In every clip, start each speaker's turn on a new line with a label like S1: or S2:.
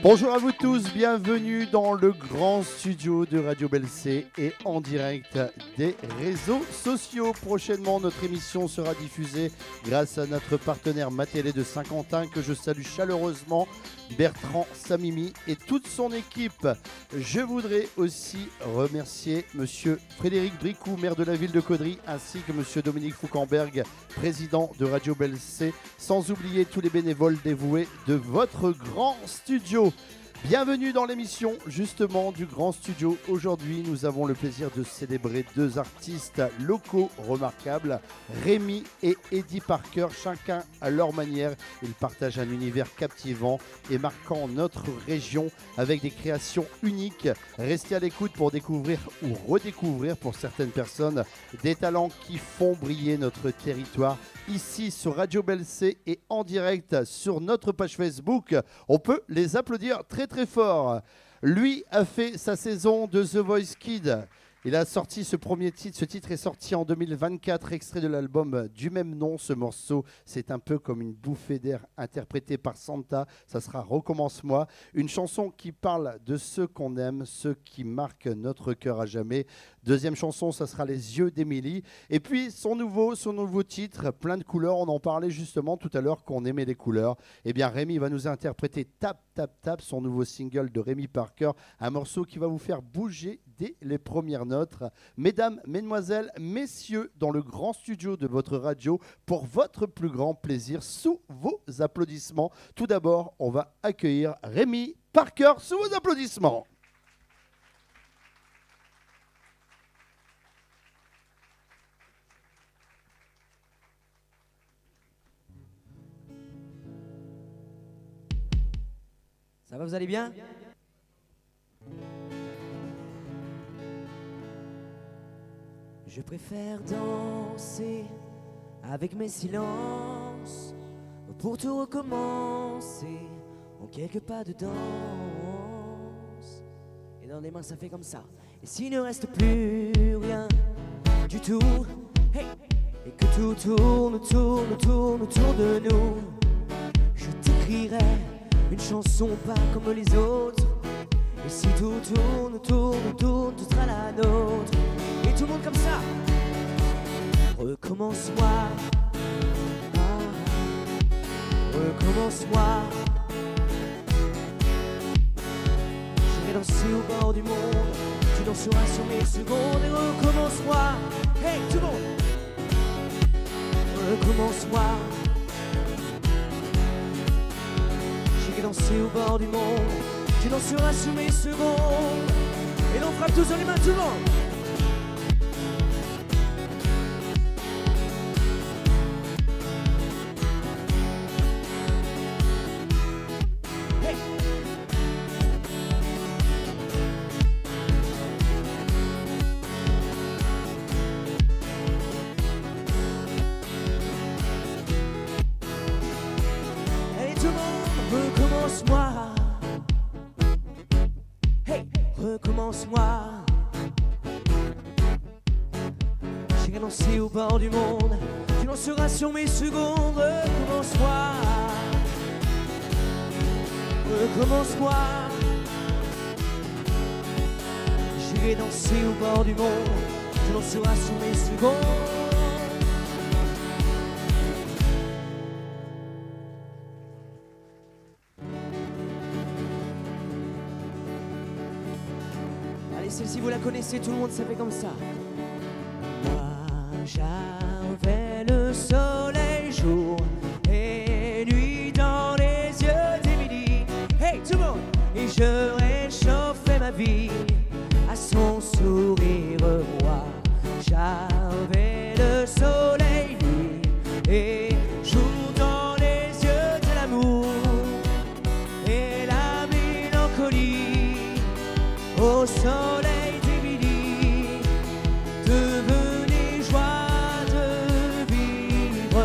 S1: Bonjour à vous tous, bienvenue dans le grand studio de Radio Belsay et en direct des réseaux sociaux. Prochainement, notre émission sera diffusée grâce à notre partenaire Matélé de Saint-Quentin que je salue chaleureusement, Bertrand Samimi et toute son équipe. Je voudrais aussi remercier monsieur Frédéric Bricou, maire de la ville de Caudry, ainsi que monsieur Dominique Foucanberg, président de Radio Belsay, sans oublier tous les bénévoles dévoués de votre grand studio. Bienvenue dans l'émission justement du Grand Studio. Aujourd'hui, nous avons le plaisir de célébrer deux artistes locaux remarquables, Rémi et Eddie Parker. Chacun à leur manière, ils partagent un univers captivant et marquant notre région avec des créations uniques. Restez à l'écoute pour découvrir ou redécouvrir pour certaines personnes des talents qui font briller notre territoire. Ici sur Radio Belsay et en direct sur notre page Facebook, on peut les applaudir très fort. Lui a fait sa saison de The Voice Kids. Il a sorti ce premier titre. Ce titre est sorti en 2024, extrait de l'album du même nom. Ce morceau, c'est un peu comme une bouffée d'air interprétée par Santa. Ça sera Recommence-moi. Une chanson qui parle de ceux qu'on aime, ceux qui marquent notre cœur à jamais. Deuxième chanson, ça sera Les yeux d'Émilie. Et puis son nouveau titre, plein de couleurs. On en parlait justement tout à l'heure qu'on aimait les couleurs. Eh bien, Rémi va nous interpréter Tap, Tap, Tap, son nouveau single de Rémi Parker. Un morceau qui va vous faire bouger dès les premières notes. Mesdames, mesdemoiselles, messieurs, dans le grand studio de votre radio, pour votre plus grand plaisir, sous vos applaudissements. Tout d'abord, on va accueillir Rémi Parker sous vos applaudissements.
S2: Ça va, vous allez bien ? Je préfère danser avec mes silences pour tout recommencer en quelques pas de danse. Et dans les mains ça fait comme ça. Et s'il ne reste plus rien du tout, hey, et que tout tourne autour de nous, je t'écrirai une chanson pas comme les autres. Et si tout tourne, tout sera la nôtre. Et tout le monde comme ça. Recommence-moi, recommence-moi. J'irai danser au bord du monde. Tu danseras sur mes secondes. Et recommence-moi. Hey, tout le monde. Recommence-moi. J'irai danser au bord du monde. Tu danseras sur mes secondes. Et l'on frappe tous dans les mains, tout le monde. Hey. Allez tout le monde, recommence-moi. Recommence-moi. J'irai danser au bord du monde. Tu danseras sur mes secondes. Recommence-moi. Recommence-moi. J'irai danser au bord du monde. Tu danseras sur mes secondes. Celle-ci vous la connaissez, tout le monde, ça fait comme ça. Moi j'avais le soleil jour et nuit dans les yeux d'Émilie. Hey tout le monde. Et je réchauffais ma vie à son sourire roi. J'avais le soleil nuit et jour dans les yeux de l'amour et la mélancolie. Au soleil d'Émilie, devenez joie de vivre.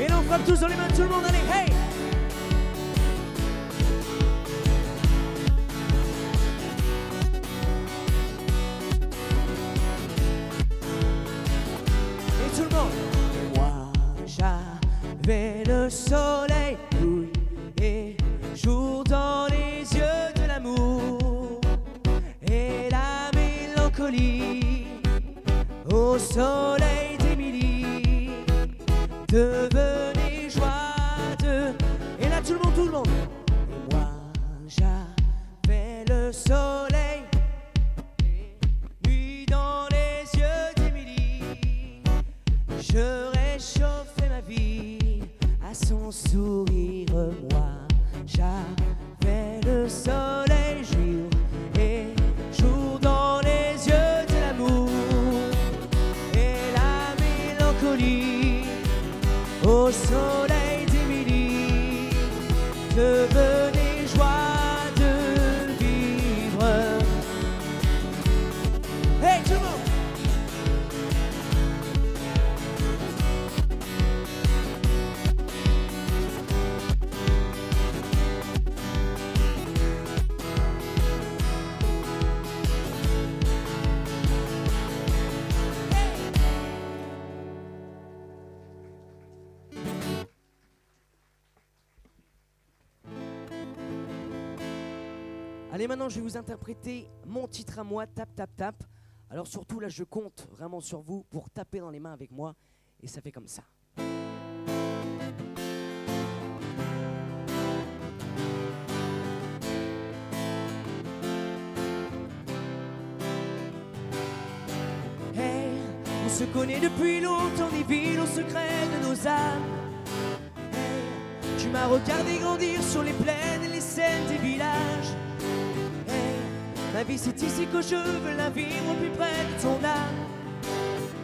S2: Et l'on frappe tous dans les mains, tout le monde, allez, hey! Et tout le monde. Moi, j'avais le soleil, nuit et jour dans les yeux soleil d'Émilie, devenez joie de... Et là tout le monde, tout le monde. Et moi j'avais le soleil, nuit dans les yeux d'Émilie. Je réchauffais ma vie à son sourire. Moi j'avais le soleil jour et jour dans les yeux de l'amour et la mélancolie. Au soleil d'Émilie, devenez joie de vivre. Hey tout le monde! Allez, maintenant je vais vous interpréter mon titre à moi, Tap Tap Tap. Alors surtout là je compte vraiment sur vous pour taper dans les mains avec moi. Et ça fait comme ça. Hey, on se connaît depuis longtemps, divine au secret de nos âmes. Hey, tu m'as regardé grandir sur les plaines et les scènes des villages. Ma vie c'est ici que je veux la vivre au plus près de ton âme.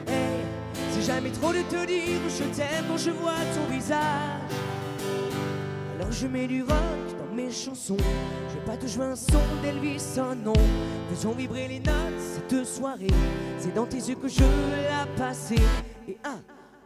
S2: Hey, c'est jamais trop de te dire je t'aime quand je vois ton visage. Alors je mets du rock dans mes chansons. Je vais pas te jouer un son d'Elvis, oh non. Faisons vibrer les notes cette soirée. C'est dans tes yeux que je veux la passer. Et 1,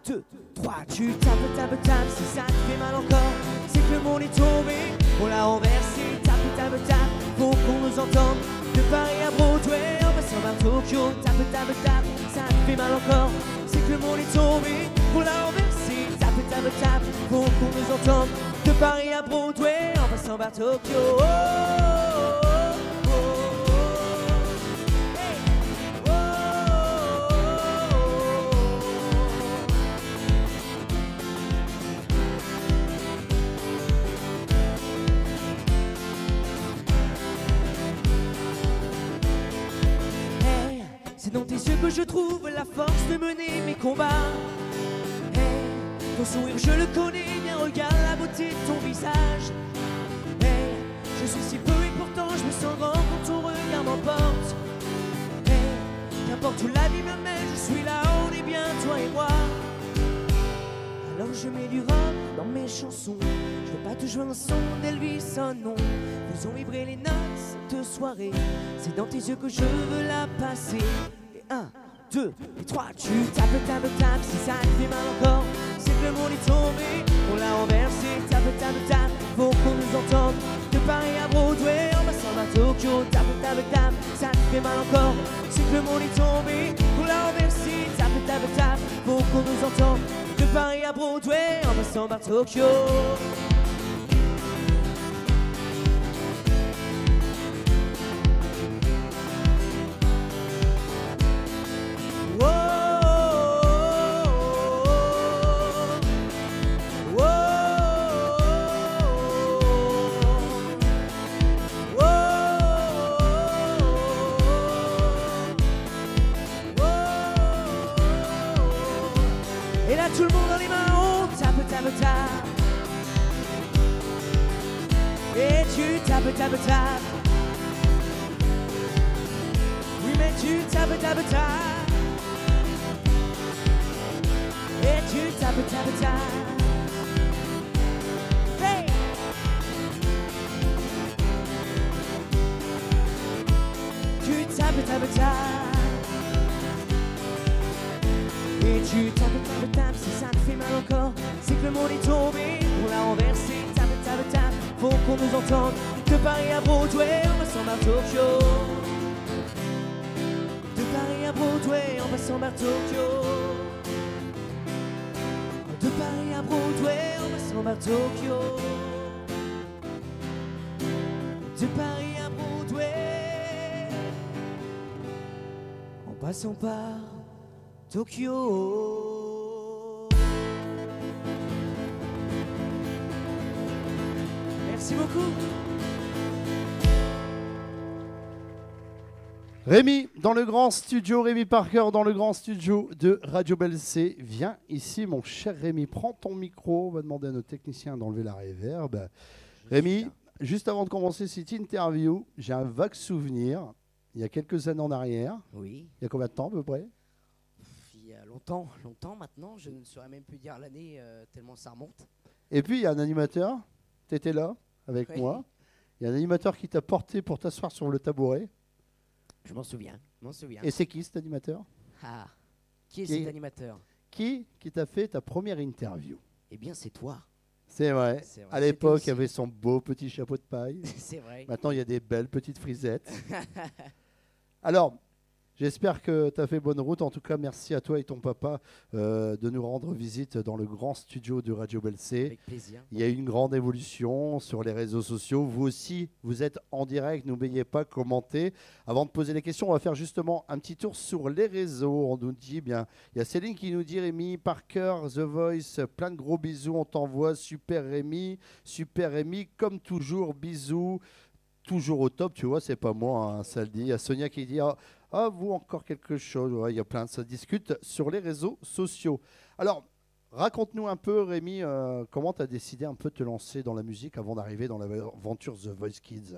S2: 2, 3, tu tapes, tapes, tapes. Si ça te fait mal encore, c'est que le monde est tombé. On l'a renversé, tape, tape, tape. Faut qu'on nous entende. De Paris à Broadway, en passant par Tokyo, tape, tape, tape, ça te fait mal encore, c'est que le monde est tombé, pour la renverser, tape, tape, tape, faut qu'on nous entende. De Paris à Broadway, en passant par Tokyo, oh, oh, oh, oh. Hey. Oh, oh, c'est dans tes yeux que je trouve la force de mener mes combats. Hey, ton sourire je le connais bien, regarde la beauté de ton visage. Hey, je suis si peu et pourtant je me sens grand quand ton regard m'emporte. Hey, qu'importe où la vie me mène, je suis là, on est bien toi et moi. Alors je mets du rock dans mes chansons. Je veux pas te jouer un son d'Elvis, oh non. Faisons vibrer les notes cette soirée. C'est dans tes yeux que je veux la passer. Et 1, 2, et 3, tu tapes, tapes, tapes. Si ça te fait mal encore, c'est que le monde est tombé. On l'a renversé, tape, tape, tape. Faut qu'on nous entende. De Paris à Broadway, en passant par Tokyo, tape, tape, tape. Ça te fait mal encore, c'est que le monde est tombé. On l'a renversé, tape, tape, tape. Faut qu'on nous entende. De Paris à Broadway, en passant par Tokyo. Et là tout le monde dans les mains, on tape, tape, tape. Et tu tapes, tapes, tapes. Oui mais tu tapes, tapes, tapes. Et tu tapes, tapes, tapes. Hey. Tu tapes, tapes, tapes. Et tu tapes, tapes, tapes, si ça te fait mal encore, c'est que le monde est tombé, on l'a renversé, tape, tape, tape, faut qu'on nous entende. De Paris à Broadway, en passant par Tokyo. De Paris à Broadway, en passant par Tokyo. De Paris à Broadway, en passant par Tokyo. De Paris à Broadway, en passant par Tokyo. Merci beaucoup.
S1: Rémi, dans le grand studio, Rémi Parker, dans le grand studio de Radio Belle C. Viens ici, mon cher Rémi, prends ton micro. On va demander à notre technicien d'enlever la reverb. Rémi, juste avant de commencer cette interview, j'ai un vague souvenir, il y a quelques années en arrière.
S2: Oui.
S1: Il y a combien de temps à peu près?
S2: Il y a longtemps maintenant. Je ne saurais même plus dire l'année tellement ça remonte.
S1: Et puis, il y a un animateur, tu étais là avec
S2: Oui.
S1: moi. Il y a un animateur qui t'a porté pour t'asseoir sur le tabouret.
S2: Je m'en souviens.
S1: Et c'est qui cet animateur?
S2: Ah, qui est
S1: Qui est-
S2: cet animateur?
S1: Qui t'a fait ta première interview?
S2: Eh bien, c'est toi.
S1: C'est vrai.
S2: C'est vrai,
S1: À l'époque, il
S2: c'était
S1: y avait son beau petit chapeau de paille.
S2: C'est vrai.
S1: Maintenant, il y a des belles petites frisettes. Alors, j'espère que tu as fait bonne route. En tout cas, merci à toi et ton papa de nous rendre visite dans le grand studio de Radio Belle C.
S2: Avec plaisir.
S1: Il y a eu une grande évolution sur les réseaux sociaux. Vous aussi, vous êtes en direct. N'oubliez pas de commenter. Avant de poser les questions, on va faire justement un petit tour sur les réseaux. On nous dit, bien, il y a Céline qui nous dit, Rémi, Parker, The Voice, plein de gros bisous. On t'envoie. Super Rémi, comme toujours, bisous. Toujours au top, tu vois, c'est pas moi, hein, ça le dit. Il y a Sonia qui dit, ah, vous encore quelque chose. Ouais, il y a plein de ça discute sur les réseaux sociaux. Alors, raconte-nous un peu, Rémi, comment tu as décidé un peu de te lancer dans la musique avant d'arriver dans l'aventure The Voice Kids?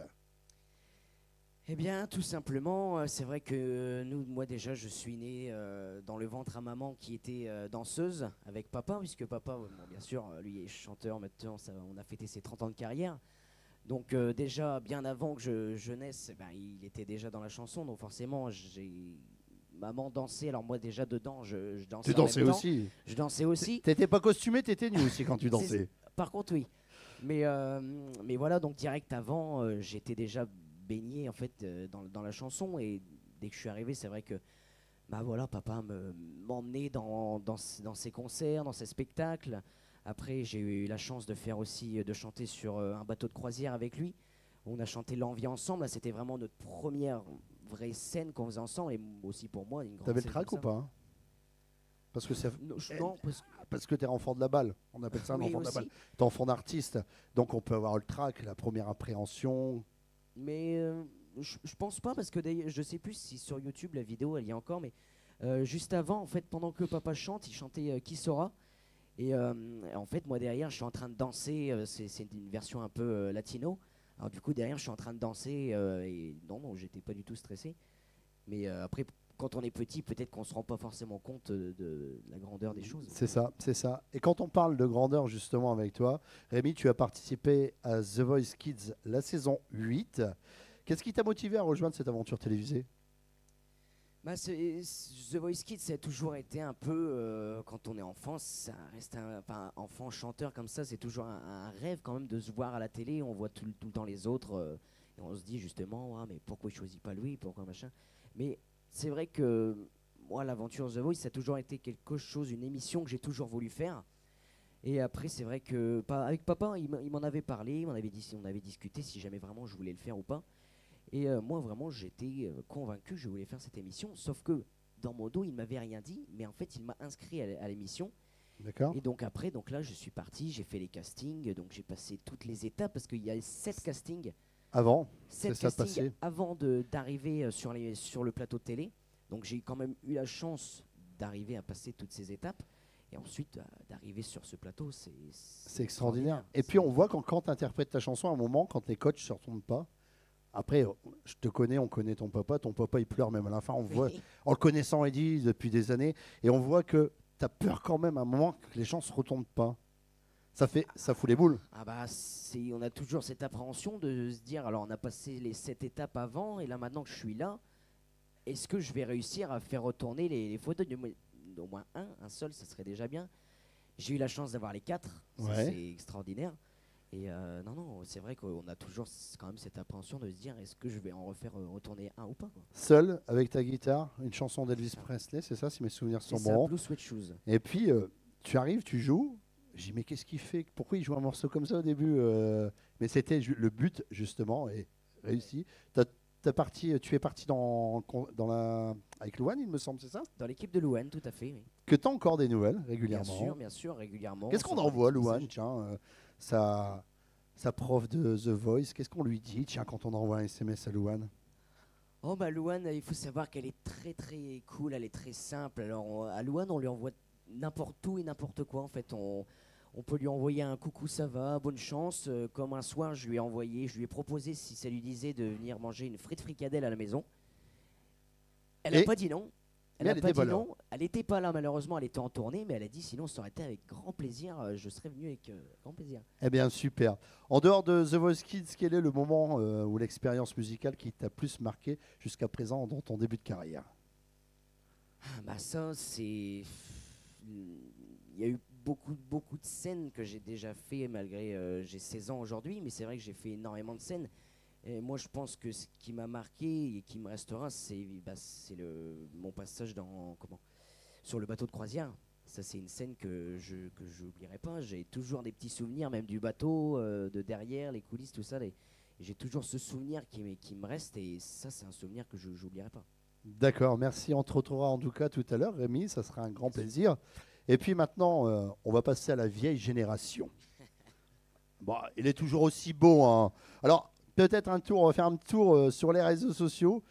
S2: Eh bien, tout simplement, c'est vrai que moi déjà, je suis né dans le ventre à maman qui était danseuse avec papa, puisque papa, bon, bien sûr, lui est chanteur, maintenant, on a fêté ses 30 ans de carrière. Donc déjà, bien avant que je naisse, eh ben, il était déjà dans la chanson, donc forcément, maman dansait, alors moi déjà dedans, je dansais
S1: Tu
S2: en
S1: dansais
S2: même temps.
S1: aussi?
S2: Je dansais aussi.
S1: T'étais pas costumé, t'étais nu aussi quand tu dansais.
S2: Par contre, oui. Mais voilà, donc direct avant, j'étais déjà baigné en fait dans la chanson, et dès que je suis arrivé, c'est vrai que bah voilà, papa m'emmenait dans ses concerts, dans ses spectacles. Après, j'ai eu la chance de chanter sur un bateau de croisière avec lui. On a chanté L'Envie ensemble. Là, c'était vraiment notre première vraie scène qu'on faisait ensemble, et aussi pour moi une grande
S1: T'avais le
S2: scène
S1: trac ou
S2: comme ça.
S1: pas, hein? Parce que
S2: Non,
S1: parce que t'es enfant de la balle. On appelle ça un
S2: oui,
S1: enfant de la
S2: aussi.
S1: balle. T'es enfant d'artiste. Donc on peut avoir le trac, la première appréhension.
S2: Mais je pense pas, parce que d'ailleurs, je sais plus si sur YouTube la vidéo elle y est encore, mais juste avant, en fait, pendant que papa chante, il chantait Qui sera. Et en fait, moi derrière, je suis en train de danser. C'est une version un peu latino. Alors du coup, derrière, je suis en train de danser. Et non, j'étais pas du tout stressé. Mais après, quand on est petit, peut-être qu'on se rend pas forcément compte de la grandeur des choses.
S1: C'est ça, c'est ça. Et quand on parle de grandeur justement avec toi, Rémi, tu as participé à The Voice Kids la saison 8. Qu'est-ce qui t'a motivé à rejoindre cette aventure télévisée?
S2: Bah, The Voice Kids, ça a toujours été un peu, quand on est enfant, ça reste enfant chanteur comme ça, c'est toujours un rêve quand même de se voir à la télé. On voit tout le temps les autres, et on se dit justement, ah, mais pourquoi il choisit pas lui, pourquoi machin. Mais c'est vrai que moi, l'aventure The Voice, ça a toujours été quelque chose, une émission que j'ai toujours voulu faire. Et après, c'est vrai que avec papa, il m'en avait parlé, on avait discuté si jamais vraiment je voulais le faire ou pas. Et moi, vraiment, j'étais convaincu que je voulais faire cette émission. Sauf que dans mon dos, il ne m'avait rien dit. Mais en fait, il m'a inscrit à l'émission.
S1: D'accord.
S2: Et donc après, là, je suis parti, j'ai fait les castings. Donc j'ai passé toutes les étapes, parce qu'il y a 7 castings.
S1: Avant,
S2: 7
S1: c'est ça
S2: castings
S1: passé.
S2: avant d'arriver sur le plateau de télé. Donc j'ai quand même eu la chance d'arriver à passer toutes ces étapes. Et ensuite, d'arriver sur ce plateau,
S1: c'est extraordinaire. Et puis on voit quand tu interprètes ta chanson, à un moment, quand les coachs ne se retournent pas. Après, je te connais, on connaît ton papa il pleure même à la fin, on voit, en le connaissant Eddie depuis des années, et on voit que tu as peur quand même à un moment que les gens ne se retournent pas. Ça fout les boules.
S2: Ah bah, on a toujours cette appréhension de se dire, alors on a passé les 7 étapes avant, et là maintenant que je suis là, est-ce que je vais réussir à faire retourner les photos au moins un seul, ça serait déjà bien. J'ai eu la chance d'avoir les 4,
S1: Ouais.
S2: c'est extraordinaire. Et non, c'est vrai qu'on a toujours quand même cette appréhension de se dire, est-ce que je vais en refaire retourner un ou pas, quoi.
S1: Seul, avec ta guitare, une chanson d'Elvis Presley, c'est ça, si mes souvenirs sont
S2: C'est ça,
S1: bons.
S2: Blue Sweat Shoes.
S1: Et puis, tu arrives, tu joues. J'ai dit, mais qu'est-ce qu'il fait? Pourquoi il joue un morceau comme ça au début? Mais c'était le but, justement, et réussi. Tu es parti avec Louane, il me semble, c'est ça?
S2: Dans l'équipe de Louane, tout à fait. Oui.
S1: Que tu as encore des nouvelles régulièrement?
S2: Bien sûr, régulièrement.
S1: Qu'est-ce qu'on envoie, Louane? Tiens, sa prof de The Voice, qu'est-ce qu'on lui dit, tiens, quand on envoie un SMS à Louane?
S2: Oh bah Louane, il faut savoir qu'elle est très très cool, elle est très simple. Alors à Louane, on lui envoie n'importe où et n'importe quoi. En fait, on peut lui envoyer un coucou, ça va, bonne chance. Comme un soir, je lui ai proposé si ça lui disait de venir manger une frite fricadelle à la maison. Elle n'a pas dit non. Elle n'a pas dit non. Elle n'était pas là malheureusement, elle était en tournée, mais elle a dit sinon ça aurait été avec grand plaisir. Je serais venu avec grand plaisir.
S1: Eh bien super. En dehors de The Voice Kids, quel est le moment ou l'expérience musicale qui t'a plus marqué jusqu'à présent dans ton début de carrière?
S2: Bah ça c'est... Il y a eu beaucoup de scènes que j'ai déjà fait malgré j'ai 16 ans aujourd'hui, mais c'est vrai que j'ai fait énormément de scènes. Et moi je pense que ce qui m'a marqué et qui me restera, c'est mon passage sur le bateau de croisière. Ça c'est une scène que je n'oublierai pas. J'ai toujours des petits souvenirs, même du bateau, de derrière, les coulisses, tout ça. J'ai toujours ce souvenir qui me reste et ça c'est un souvenir que je n'oublierai pas.
S1: D'accord, merci. On te retrouvera en tout cas tout à l'heure, Rémi, ça sera un grand plaisir. Et puis maintenant, on va passer à la vieille génération. Bon, il est toujours aussi beau, hein. Alors, peut-être on va faire un tour sur les réseaux sociaux.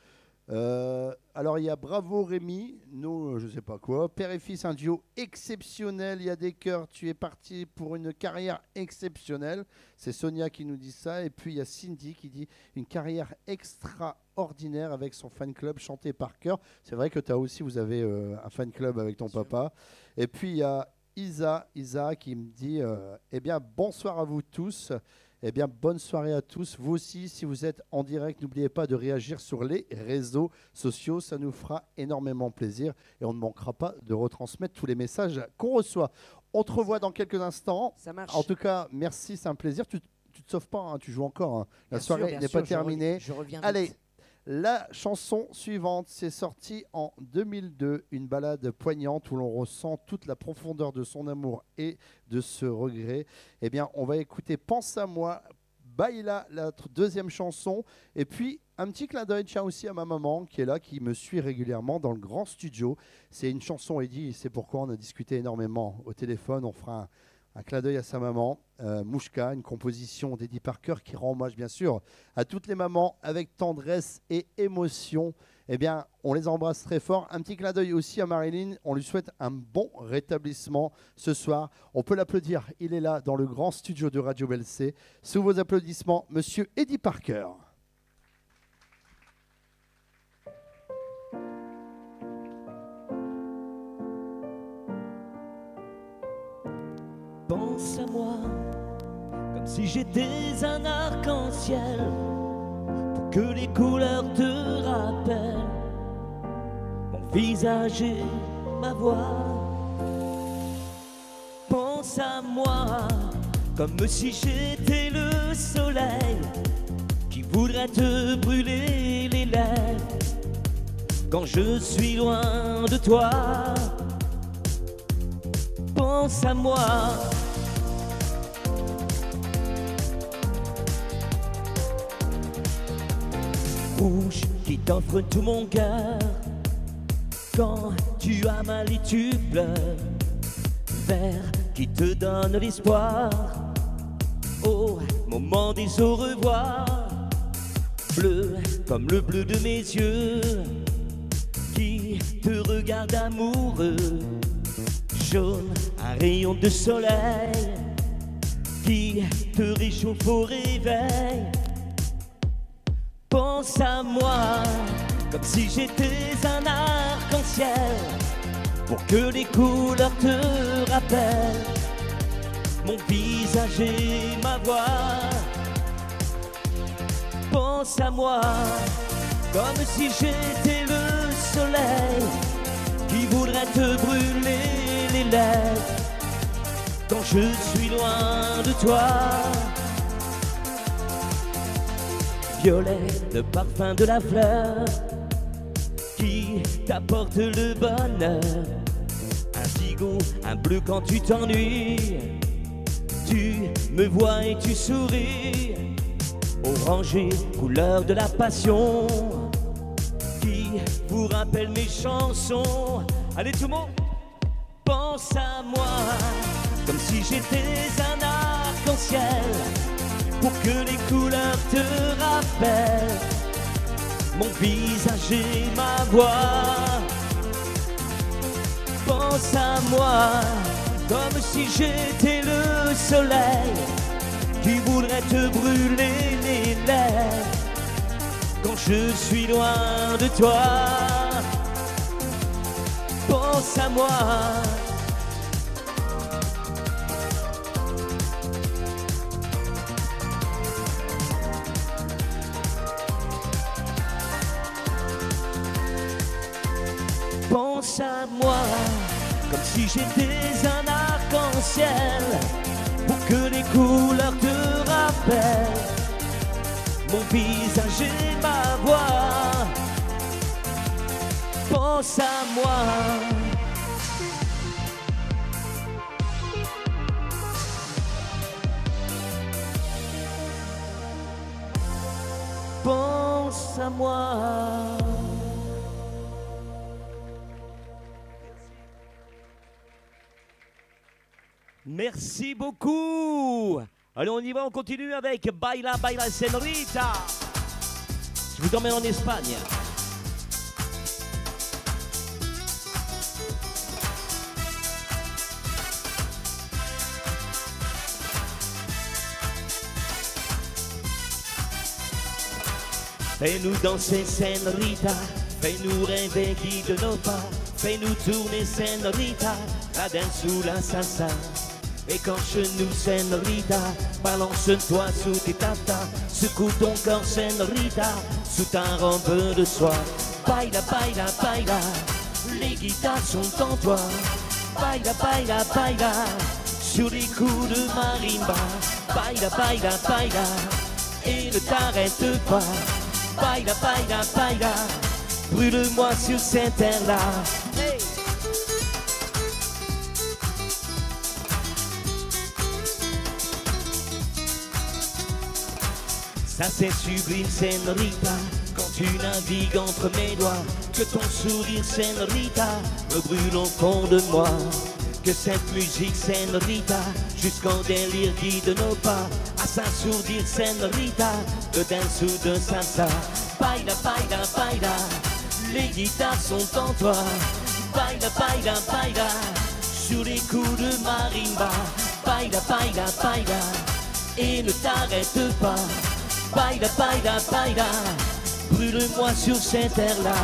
S1: Alors, il y a Bravo Rémi, nous, je sais pas quoi. Père et fils, un duo exceptionnel. Il y a des cœurs, tu es parti pour une carrière exceptionnelle. C'est Sonia qui nous dit ça. Et puis, il y a Cindy qui dit une carrière extraordinaire avec son fan club chanté par cœur. C'est vrai que vous avez un fan club avec ton papa. Et puis, il y a Isa qui me dit eh bien, bonsoir à vous tous. Eh bien, bonne soirée à tous. Vous aussi, si vous êtes en direct, n'oubliez pas de réagir sur les réseaux sociaux. Ça nous fera énormément plaisir et on ne manquera pas de retransmettre tous les messages qu'on reçoit. On te revoit dans quelques instants.
S2: Ça marche.
S1: En tout cas, merci, c'est un plaisir. Tu ne te sauves pas, hein, tu joues encore. Hein. La soirée n'est pas terminée.
S2: Je reviens vite.
S1: Allez, la chanson suivante, c'est sorti en 2002, une ballade poignante où l'on ressent toute la profondeur de son amour et de ce regret. Eh bien, on va écouter Pense à moi, Baila, la deuxième chanson. Et puis, un petit clin d'œil, tiens, aussi à ma maman qui est là, qui me suit régulièrement dans le grand studio. C'est une chanson, Eddie, c'est pourquoi on a discuté énormément au téléphone. On fera un clin d'œil à sa maman, Mouchka, une composition d'Eddie Parker qui rend hommage bien sûr à toutes les mamans avec tendresse et émotion. Eh bien, on les embrasse très fort. Un petit clin d'œil aussi à Marilyn. On lui souhaite un bon rétablissement ce soir. On peut l'applaudir. Il est là dans le grand studio de Radio Belle C. Sous vos applaudissements, Monsieur Eddie Parker.
S3: Pense à moi, comme si j'étais un arc-en-ciel, pour que les couleurs te rappellent mon visage et ma voix. Pense à moi, comme si j'étais le soleil qui voudrait te brûler les lèvres quand je suis loin de toi. Pense à moi, rouge qui t'offre tout mon cœur quand tu as mal et tu pleures, vert qui te donne l'espoir au moment des au revoir, bleu comme le bleu de mes yeux qui te regarde amoureux, jaune, un rayon de soleil qui te réchauffe au réveil. Pense à moi, comme si j'étais un arc-en-ciel, pour que les couleurs te rappellent mon visage et ma voix. Pense à moi, comme si j'étais le soleil qui voudrait te brûler les lèvres quand je suis loin de toi. Violet, le parfum de la fleur qui t'apporte le bonheur. Indigo, un bleu quand tu t'ennuies, tu me vois et tu souris. Orangé, couleur de la passion qui vous rappelle mes chansons. Allez tout le monde, pense à moi, comme si j'étais un arc-en-ciel, pour que les couleurs te rappellent mon visage et ma voix. Pense à moi, comme si j'étais le soleil qui voudrait te brûler les lèvres quand je suis loin de toi. Pense à moi. Pense à moi, comme si j'étais un arc-en-ciel, pour que les couleurs te rappellent mon visage et ma voix. Pense à moi. Pense à moi. Merci beaucoup. Allez, on y va, on continue avec Baila, Baila, Señorita. Je vous emmène en Espagne. Fais-nous danser, Señorita. Fais-nous rêver, guide nos pas. Fais-nous tourner, Señorita. La danse sous la salsa. Et quand nous, Señorita, balance-toi sous tes tatas, secoue ton corps, Señorita, sous ta robe de soie. Baila, baila, baila, les guitares sont en toi. Baila, baila, baila, sur les coups de marimba. Baila, baila, baila, et ne t'arrête pas. Baila, baila, baila, brûle-moi sur cette terre-là. Hey! Ça c'est sublime, Señorita, quand tu navigues entre mes doigts, que ton sourire, Señorita, me brûle au fond de moi. Que cette musique, Señorita, jusqu'en délire guide nos pas, à s'assourdir, Señorita, de dance ou de salsa. Baila, baila, baila, les guitares sont en toi. Baila, baila, baila, sur les coups de marimba. Baila, baila, baila, et ne t'arrête pas. Baila, baila, baila, brûle-moi sur cette terre-là.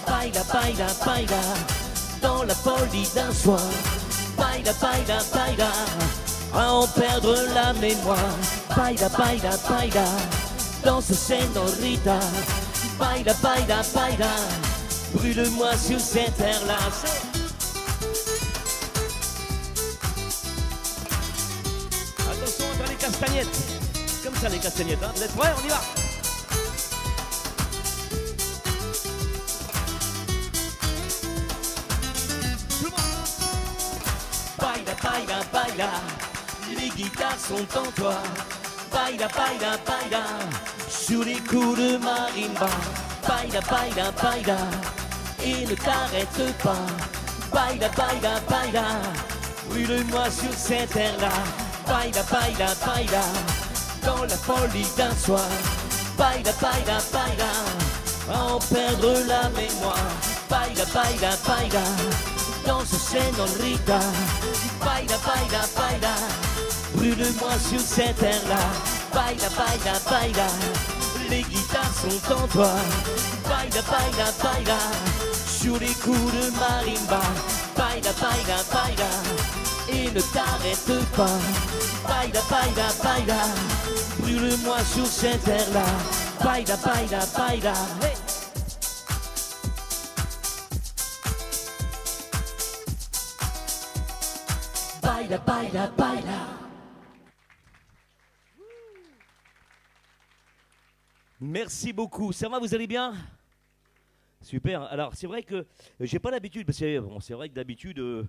S3: Baila, baila, baila, dans la folie d'un soir. Baila, baila, baila, à en perdre la mémoire. Baila, baila, baila, danse, Señorita. Baila, baila, baila, brûle-moi sur cette terre-là. Attention dans les castagnettes. Comme ça les castagnettes, hein. Vous êtes prêts? On y va. Tout le monde. Baila, baila, baila, les guitares sont en toi. Baila, baila, baila, sur les coups de marimba. Baila, baila, baila, et ne t'arrête pas. Baila, baila, baila, brûle-moi sur cette terre-là. Baila, baila, baila, dans la folie d'un soir. Baila, baila, baila, à en perdre la mémoire. Baila, baila, baila, danse, Señorita. Baila, baila, baila, brûle-moi sur cette terre-là. Baila, baila, baila, les guitares sont en toi. Baila, baila, baila, sur les coups de marimba. Baila, baila, baila, et ne t'arrête pas. Baila, baila, baila, brûle-moi sur cette terre-là. Baila, baila, baila, hey. Baila, baila, baila. Merci beaucoup. Ça va, vous allez bien? Super. Alors, c'est vrai que j'ai pas l'habitude, parce que bon, c'est vrai que d'habitude,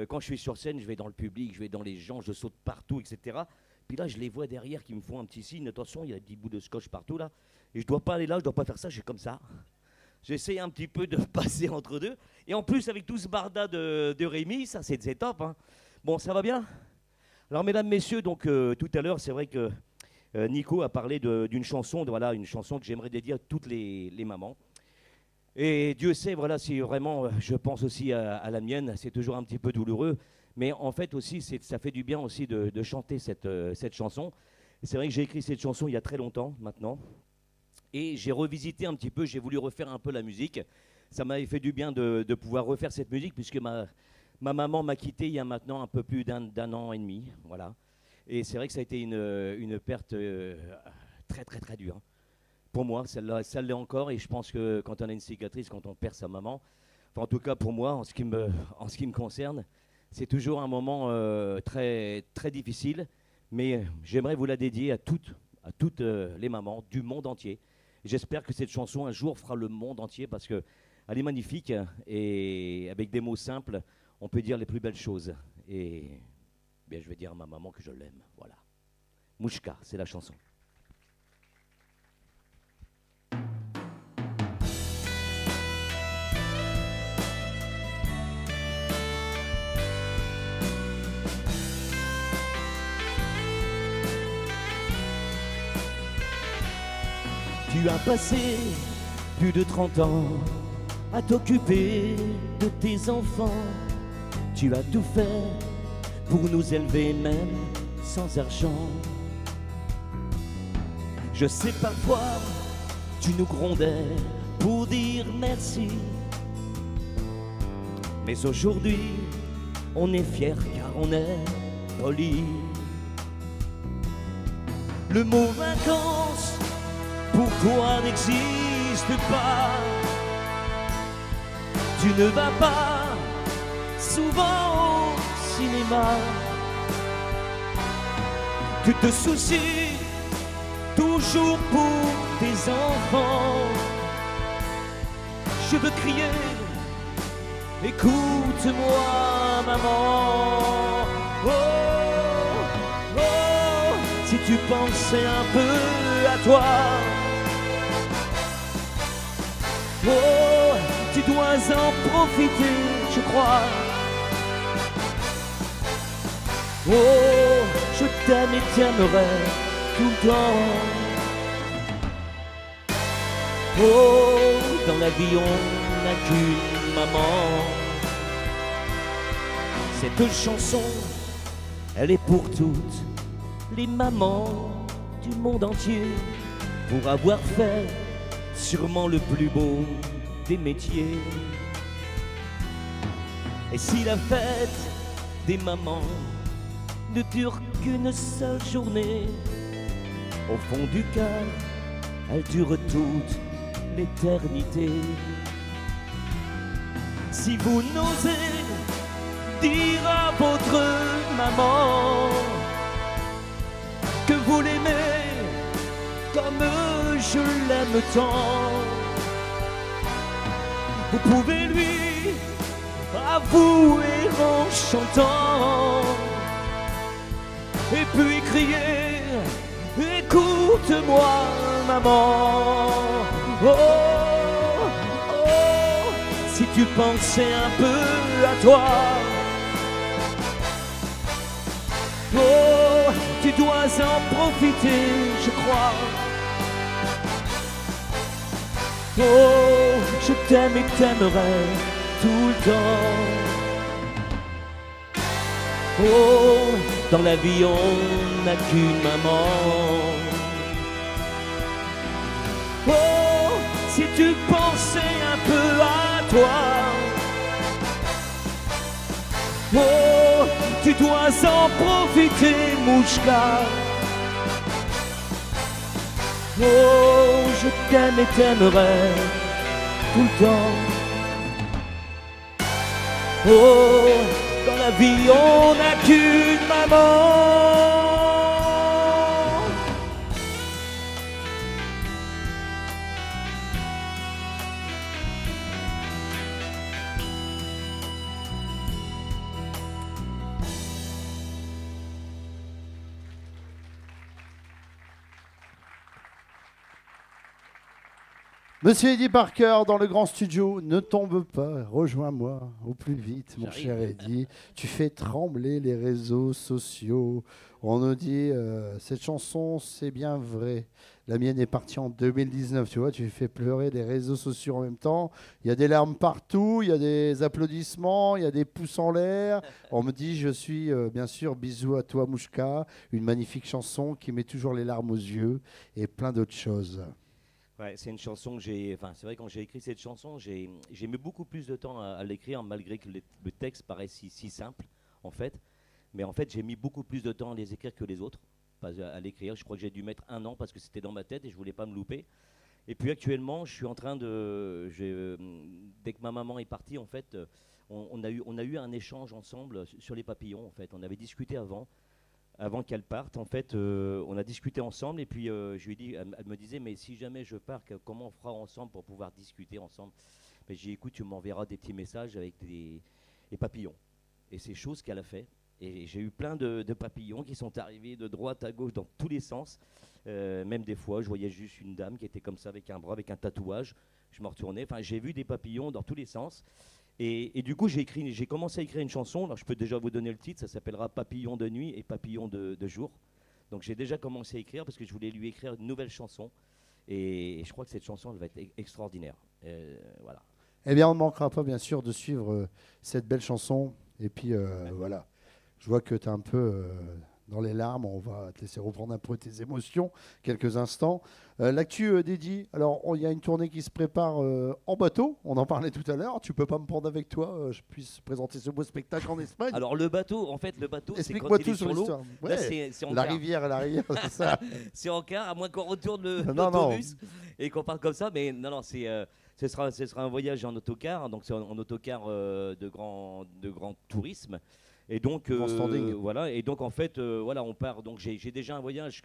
S3: quand je suis sur scène, je vais dans le public, je vais dans les gens, je saute partout, etc. Puis là, je les vois derrière qui me font un petit signe. Attention, il y a des petits bouts de scotch partout là. Et je dois pas aller là, je dois pas faire ça, je suis comme ça. J'essaie un petit peu de passer entre deux. Et en plus, avec tout ce barda de Rémi, ça c'est top. Hein. Bon, ça va bien? Alors, mesdames, messieurs, donc tout à l'heure, c'est vrai que Nico a parlé d'une chanson, voilà, une chanson que j'aimerais dédier à toutes les mamans. Et Dieu sait, voilà, si vraiment, je pense aussi à la mienne, c'est toujours un petit peu douloureux. Mais en fait aussi, ça fait du bien aussi de chanter cette chanson. C'est vrai que j'ai écrit cette chanson il y a très longtemps maintenant. Et j'ai revisité un petit peu, j'ai voulu refaire un peu la musique. Ça m'avait fait du bien de pouvoir refaire cette musique puisque ma maman m'a quitté il y a maintenant un peu plus d'un an et demi. Voilà. Et c'est vrai que ça a été une perte très très très dure. Pour moi, ça l'est encore et je pense que quand on a une cicatrice, quand on perd sa maman, enfin, en tout cas pour moi, en ce qui me concerne, c'est toujours un moment très, très difficile. Mais j'aimerais vous la dédier à toutes les mamans du monde entier. J'espère que cette chanson un jour fera le monde entier parce qu'elle est magnifique et avec des mots simples, on peut dire les plus belles choses. Et bien, je vais dire à ma maman que je l'aime. Voilà. Mouchka, c'est la chanson. Tu as passé plus de 30 ans à t'occuper de tes enfants. Tu as tout fait pour nous élever même sans argent. Je sais parfois tu nous grondais pour dire merci. Mais aujourd'hui on est fiers car on est polis. Le mot vacances pour toi n'existe pas. Tu ne vas pas souvent au cinéma. Tu te soucies toujours pour tes enfants. Je veux crier, écoute-moi maman. Oh, oh, si tu pensais un peu à toi. Oh, tu dois en profiter, je crois. Oh, je t'aime et t'aimerai tout le temps. Oh, dans la vie on n'a qu'une maman. Cette chanson, elle est pour toutes les mamans du monde entier, pour avoir fait sûrement le plus beau des métiers. Et si la fête des mamans ne dure qu'une seule journée, au fond du cœur, elle dure toute l'éternité. Si vous n'osez dire à votre maman que vous l'aimez comme je l'aime tant, vous pouvez lui avouer en chantant et puis crier, écoute-moi maman. Oh, oh, si tu pensais un peu à toi. Oh, tu dois en profiter, je crois. Oh, je t'aime et t'aimerai tout le temps. Oh, dans la vie on n'a qu'une maman. Oh, si tu pensais un peu à toi. Oh, tu dois en profiter, Mouchka. Oh, je t'aime et t'aimerai tout le temps. Oh, dans la vie on n'a qu'une maman.
S1: Monsieur Eddie Parker dans le grand studio, ne tombe pas, rejoins-moi au plus vite, mon cher Eddie. Tu fais trembler les réseaux sociaux. On nous dit, cette chanson, c'est bien vrai. La mienne est partie en 2019, tu vois, tu fais pleurer les réseaux sociaux en même temps. Il y a des larmes partout, il y a des applaudissements, il y a des pouces en l'air. On me dit, je suis, bien sûr, bisous à toi, Mouchka, une magnifique chanson qui met toujours les larmes aux yeux et plein d'autres choses.
S3: Ouais, c'est une chanson que j'ai. Enfin, c'est vrai, quand j'ai écrit cette chanson, j'ai mis beaucoup plus de temps à l'écrire, malgré que le texte paraît si simple, en fait. Mais en fait, j'ai mis beaucoup plus de temps à les écrire que les autres, pas à l'écrire. Je crois que j'ai dû mettre 1 an parce que c'était dans ma tête et je voulais pas me louper. Et puis actuellement, je suis en train de. Dès que ma maman est partie, en fait, on a eu un échange ensemble sur les papillons, en fait. On avait discuté avant qu'elle parte, en fait, on a discuté ensemble et puis je lui ai dit, elle me disait, mais si jamais je pars, comment on fera ensemble pour pouvoir discuter ensemble? Mais j'ai dit, écoute, tu m'enverras des petits messages avec des papillons. Et c'est chose qu'elle a fait. Et j'ai eu plein de papillons qui sont arrivés de droite à gauche dans tous les sens. Même des fois, je voyais juste une dame qui était comme ça avec un bras, avec un tatouage. Je me retournais. Enfin, j'ai vu des papillons dans tous les sens. Et du coup, j'ai commencé à écrire une chanson. Alors, je peux déjà vous donner le titre. Ça s'appellera Papillon de nuit et Papillon de jour. Donc, j'ai déjà commencé à écrire parce que je voulais lui écrire une nouvelle chanson. Et je crois que cette chanson, elle va être extraordinaire. Voilà.
S1: Eh bien, on ne manquera pas, bien sûr, de suivre cette belle chanson. Et puis, voilà. Je vois que tu es un peu dans les larmes. On va te laisser reprendre un peu tes émotions quelques instants. L'actu d'Eddie, alors il y a une tournée qui se prépare en bateau. On en parlait tout à l'heure. Tu peux pas me prendre avec toi, je puisse présenter ce beau spectacle en Espagne.
S3: Alors le bateau, c'est quand il est sur l'eau.
S1: Ouais, c'est la rivière, c'est ça.
S3: C'est en car, à moins qu'on retourne l'autobus et qu'on parte comme ça. Mais non, ce sera un voyage en autocar. Donc c'est en autocar de grand tourisme. Et donc voilà, et donc en fait voilà, on part. Donc j'ai déjà un voyage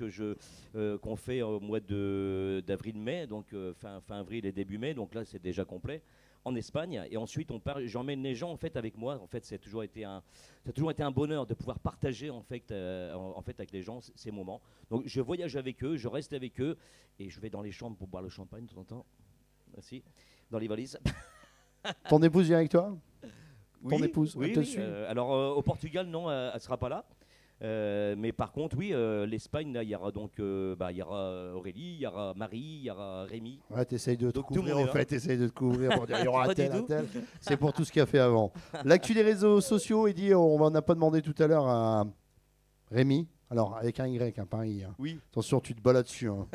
S3: qu'on fait au mois d'avril-mai, donc fin avril et début mai. Donc là c'est déjà complet en Espagne. Et ensuite on part. J'emmène les gens en fait avec moi. En fait ça a toujours été un bonheur de pouvoir partager en fait avec les gens ces moments. Donc je voyage avec eux, je reste avec eux et je vais dans les chambres pour boire le champagne de temps en temps. Merci. Dans les valises.
S1: Ton épouse vient avec toi? Ton épouse,
S3: oui,
S1: elle te suit.
S3: Alors au Portugal, non, elle ne sera pas là. Mais par contre, oui, l'Espagne, il y aura donc il y aura Aurélie, il y aura Marie, il y aura Rémi.
S1: Ouais, t'essayes de te couvrir, en fait, t'essayes de te couvrir pour dire il y aura un tel. C'est pour tout ce qu'il a fait avant. L'actu des réseaux sociaux, il dit, on n'en a pas demandé tout à l'heure à Rémi. Alors, avec un Y, pas un I. Hein.
S3: Oui.
S1: Attention, tu te bats là-dessus. Hein.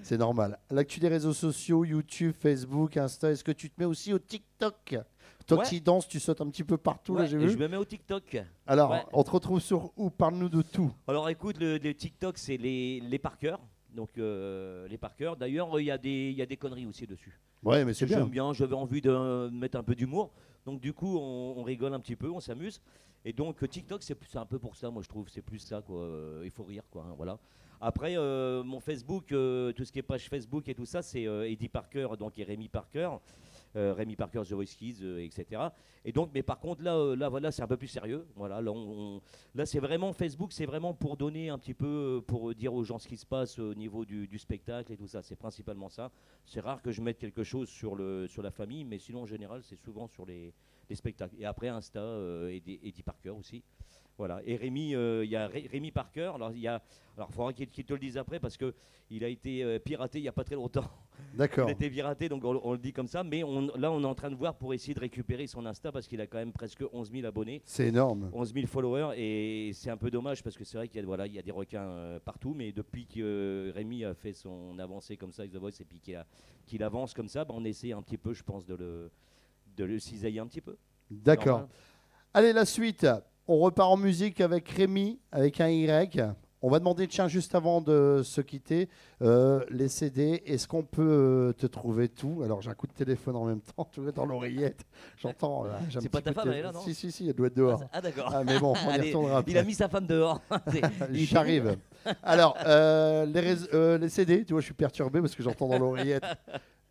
S1: C'est normal. L'actu des réseaux sociaux, YouTube, Facebook, Insta, est-ce que tu te mets aussi au TikTok? Toi qui danses, tu sautes un petit peu partout, là, j'ai vu.
S3: Je me mets au TikTok.
S1: Alors, on te retrouve sur où? Parle-nous de tout.
S3: Alors, écoute, le TikTok, c'est les parkers. Donc, les parkers. D'ailleurs, il y a des conneries aussi dessus.
S1: Ouais, mais c'est bien.
S3: J'aime bien, j'avais envie de mettre un peu d'humour. Donc, du coup, on rigole un petit peu, on s'amuse. Et donc, TikTok, c'est un peu pour ça, moi, je trouve. C'est plus ça, quoi. Il faut rire, quoi. Hein, voilà. Après, mon Facebook, tout ce qui est page Facebook et tout ça, c'est Eddie Parker, donc, et Rémi Parker. Rémi Parker, The Voice Kids, etc. Et donc, mais par contre, là voilà, c'est un peu plus sérieux. Voilà, là, c'est vraiment Facebook, c'est vraiment pour donner un petit peu, pour dire aux gens ce qui se passe au niveau du spectacle et tout ça. C'est principalement ça. C'est rare que je mette quelque chose sur la famille, mais sinon, en général, c'est souvent sur les spectacles. Et après, Insta, Eddie Parker aussi. Voilà. Et Rémi, il y a Rémi Parker. Alors, il faudra qu'il te le dise après parce qu'il a été piraté il n'y a pas très longtemps.
S1: D'accord.
S3: Il a été piraté, donc on le dit comme ça. Mais là, on est en train de voir pour essayer de récupérer son Insta parce qu'il a quand même presque 11 000 abonnés.
S1: C'est énorme.
S3: 11 000 followers. Et c'est un peu dommage parce que c'est vrai qu'il y a des requins partout. Mais depuis que Rémi a fait son avancée comme ça avec The Voice et puis qu'il avance comme ça, on essaie un petit peu, je pense, de le cisailler un petit peu.
S1: D'accord. Allez, la suite. On repart en musique avec Rémi, avec un Y. On va demander, tiens, juste avant de se quitter, les CD. Est-ce qu'on peut te trouver tout? Alors, j'ai un coup de téléphone en même temps, tu es dans l'oreillette. J'entends.
S3: C'est pas ta femme, elle est là, non?
S1: Si, elle doit être dehors.
S3: Ah, d'accord.
S1: Ah, mais bon, on y retournera après.
S3: Il a mis sa femme dehors.
S1: J'arrive. Alors, les CD, tu vois, je suis perturbé parce que j'entends dans l'oreillette.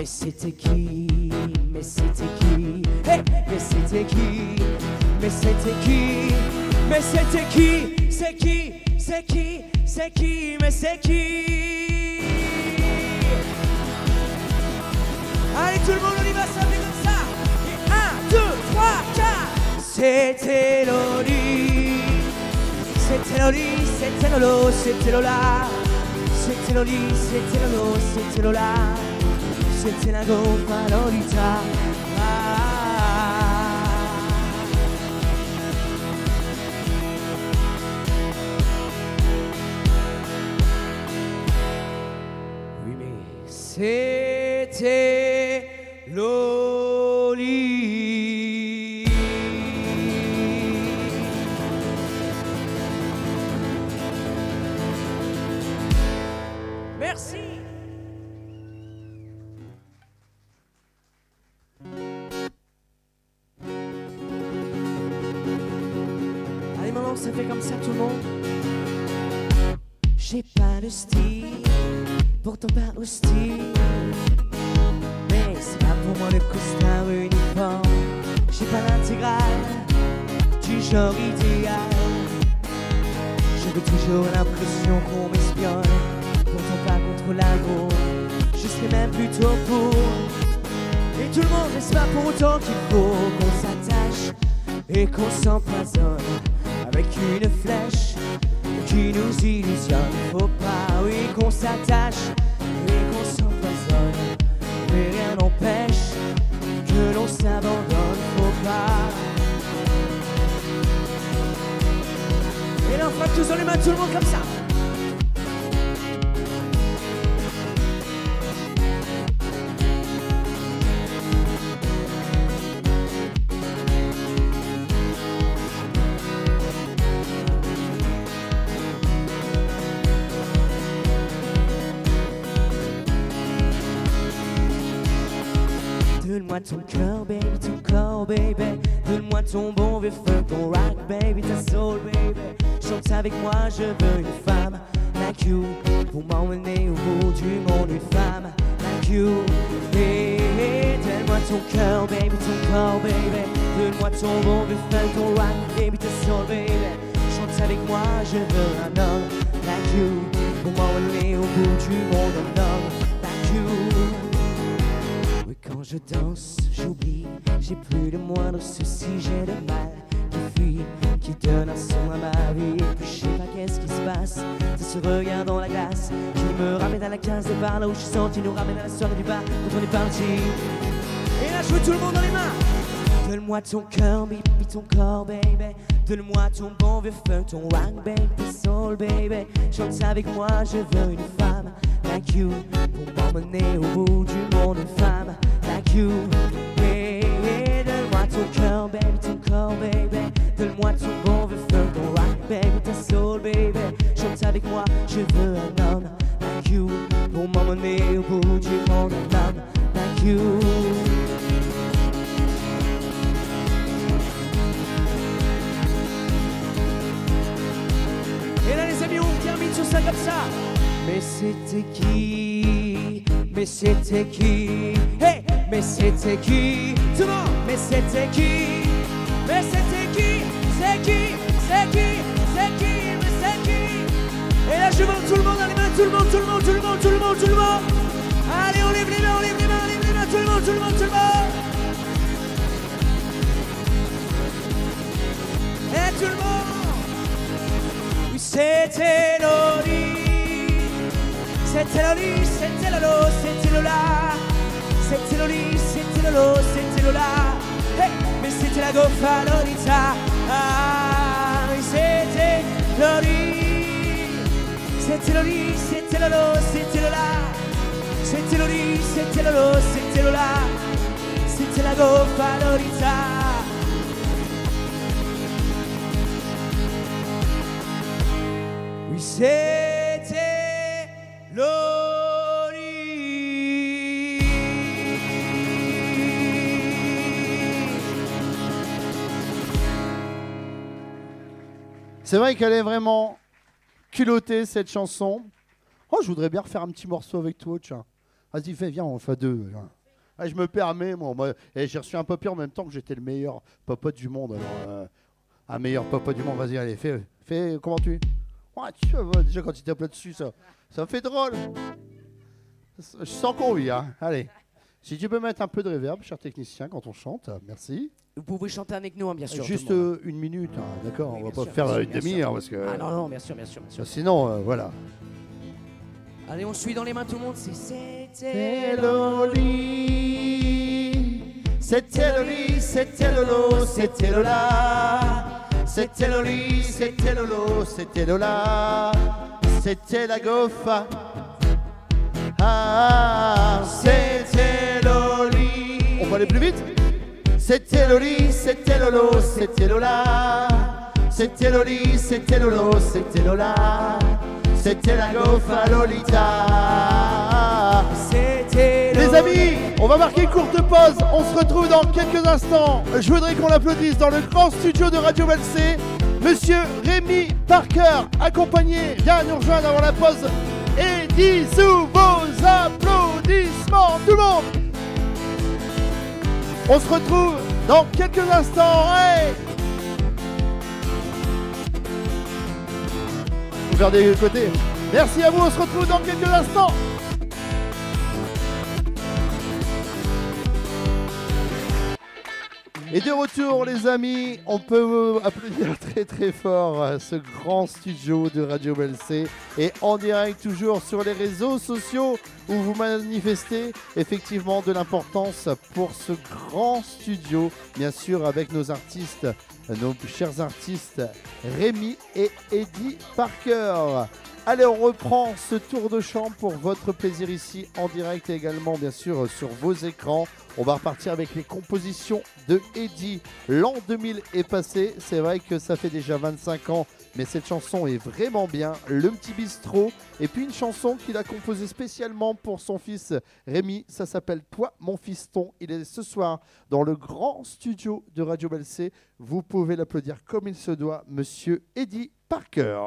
S2: Mais c'était qui? Mais c'était qui? Hey, mais c'était qui? Mais c'était qui? Mais c'était qui? C'est qui? C'est qui? C'est qui? Mais c'est qui? Allez tout le monde on y va, ça fait comme ça. Et 1, 2, 3, 4. C'était Loli. C'était Loli, c'était Lolo, c'était Lola. C'était Loli, c'était Lolo, c'était Lola. C'était la goffa Lolita. Oui mais c'était Loli. Merci. Allez maman, ça fait comme ça tout le monde. J'ai pas de style, pourtant pas hostile. Mais c'est pas pour moi le costard uniforme. J'ai pas l'intégrale du genre idéal. J'avais toujours l'impression qu'on m'espionne. Pourtant pas contre l'amour, je serais même plutôt pour. Et tout le monde reste pas pour autant qu'il faut qu'on s'attache et qu'on s'empoisonne avec une flèche qui nous illusionne. Faut pas, oui, qu'on s'attache et qu'on s'empoisonne, mais rien n'empêche que l'on s'abandonne. Faut pas. Et là on frappe tous dans les mains, tout le monde comme ça. Donne-moi ton cœur, baby, ton corps, baby. Donne-moi ton bon vieux feu, ton rock, baby, ta soul, baby. Chante avec moi, je veux une femme like you pour m'emmener au bout du monde, une femme like you. Hey, donne-moi ton cœur, baby, ton corps, baby. Donne-moi ton bon vieux feu, ton rock, baby, ta soul, baby. Chante avec moi, je veux un homme like you pour m'emmener au bout du monde, un homme like you. Quand je danse, j'oublie, j'ai plus le moindre souci, j'ai le mal qui fuit, qui donne un son à ma vie. Et puis je sais pas qu'est-ce qui se passe, c'est ce regard dans la glace qui me ramène à la case de bar, là où je suis senti, nous ramène à la soirée du bar quand on est parti. Et là je veux tout le monde dans les mains. Donne-moi ton cœur, baby, ton corps, baby. Donne-moi ton bon vieux feu, ton rock, baby, ton soul, baby. Chante avec moi, je veux une femme like you pour m'emmener au bout du monde, une femme like you. Hey, hey, donne-moi ton cœur, baby, ton corps, baby. Donne-moi ton bon vieux feu, ton rock, baby, ta soul, baby. Chante avec moi, je veux un homme like you pour m'emmener au bout du monde, un homme like you. Et là les amis, on termine sur ça comme ça. Mais c'était qui? Mais c'était qui? Hey! Mais c'était qui? Tout le monde! Mais c'était qui? Mais c'était qui? C'est qui? C'est qui? C'est qui? Mais c'est qui? Et là je monte tout le monde dans les mains, tout le monde, tout le monde, tout le monde, tout le monde, tout le monde! Allez, on lève les mains, on lève les mains, on lève les mains, tout le monde, tout le monde, tout le monde! Et tout le monde! Oui, c'était Loli! C'était Loli, c'était Lolo, c'était Lola. C'était Loli, c'était Lolo, c'était Lola. Hey, mais c'était la goffa Lolita. Ah, oui, c'était Loli. C'était Loli, c'était Lolo, c'était Lola. C'était Loli, c'était Lolo, c'était Lola. C'était la goffa Lolita. Oui, c'était Loli.
S1: C'est vrai qu'elle est vraiment culottée cette chanson. Oh, je voudrais bien refaire un petit morceau avec toi, tiens. Vas-y, fais, viens, on fait 2. Ah, je me permets, moi. Et j'ai reçu un papier en même temps que j'étais le meilleur popote du monde. Alors, un meilleur popote du monde, vas-y, allez, fais, comment tu... Ouais, tu vois, déjà, quand il tape là-dessus, ça fait drôle. Je sens qu'on vit, hein. Allez. Si tu peux mettre un peu de reverb, cher technicien, quand on chante, merci.
S2: Vous pouvez chanter avec nous, hein, bien sûr.
S1: Juste 1 minute, hein, d'accord.
S2: Oui,
S1: on va
S2: bien
S1: pas
S2: sûr,
S1: faire
S2: bien sûr,
S1: une
S2: bien
S1: demi-heure
S2: sûr.
S1: parce que.
S2: Ah non, bien sûr.
S1: Sinon, voilà.
S2: Allez, on suit dans les mains tout le monde.
S1: C'était Loli, c'était Loli, c'était Lolo, c'était Lola. C'était Loli, c'était Lolo, c'était Lola. C'était la Gofa. Ah, c'était Loli. On va aller plus vite. C'était Loli, c'était Lolo, c'était Lola. C'était Loli, c'était Lolo, c'était Lola. C'était la Gofa Lolita.
S2: C'était
S1: Les amis, on va marquer une courte pause. On se retrouve dans quelques instants. Je voudrais qu'on l'applaudisse dans le grand studio de Radio Belsay. Monsieur Rémi Parker, accompagné, vient nous rejoindre avant la pause. Et dis sous vos applaudissements, tout le monde. On se retrouve dans quelques instants. Hey, faut faire des côtés. Merci à vous, on se retrouve dans quelques instants. Et de retour les amis, on peut applaudir très très fort ce grand studio de Radio Belsay et en direct toujours sur les réseaux sociaux où vous manifestez effectivement de l'importance pour ce grand studio, bien sûr avec nos artistes, nos chers artistes Rémi et Eddie Parker. Allez, on reprend ce tour de chant pour votre plaisir ici en direct et également bien sûr sur vos écrans. On va repartir avec les compositions de Eddie. L'an 2000 est passé, c'est vrai que ça fait déjà 25 ans, mais cette chanson est vraiment bien. Le petit bistrot, et puis une chanson qu'il a composée spécialement pour son fils Rémi, ça s'appelle Toi mon fiston. Il est ce soir dans le grand studio de Radio Belsay. Vous pouvez l'applaudir comme il se doit, monsieur Eddie Parker.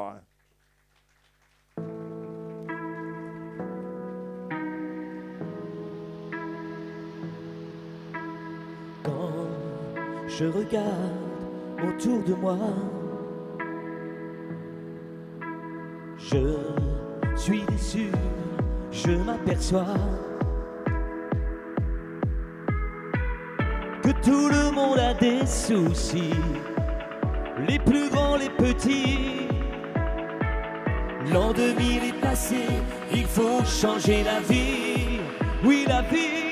S3: Quand je regarde autour de moi, je suis déçu, je m'aperçois que tout le monde a des soucis, les plus grands, les petits. L'an 2000 est passé, il faut changer la vie, oui la vie.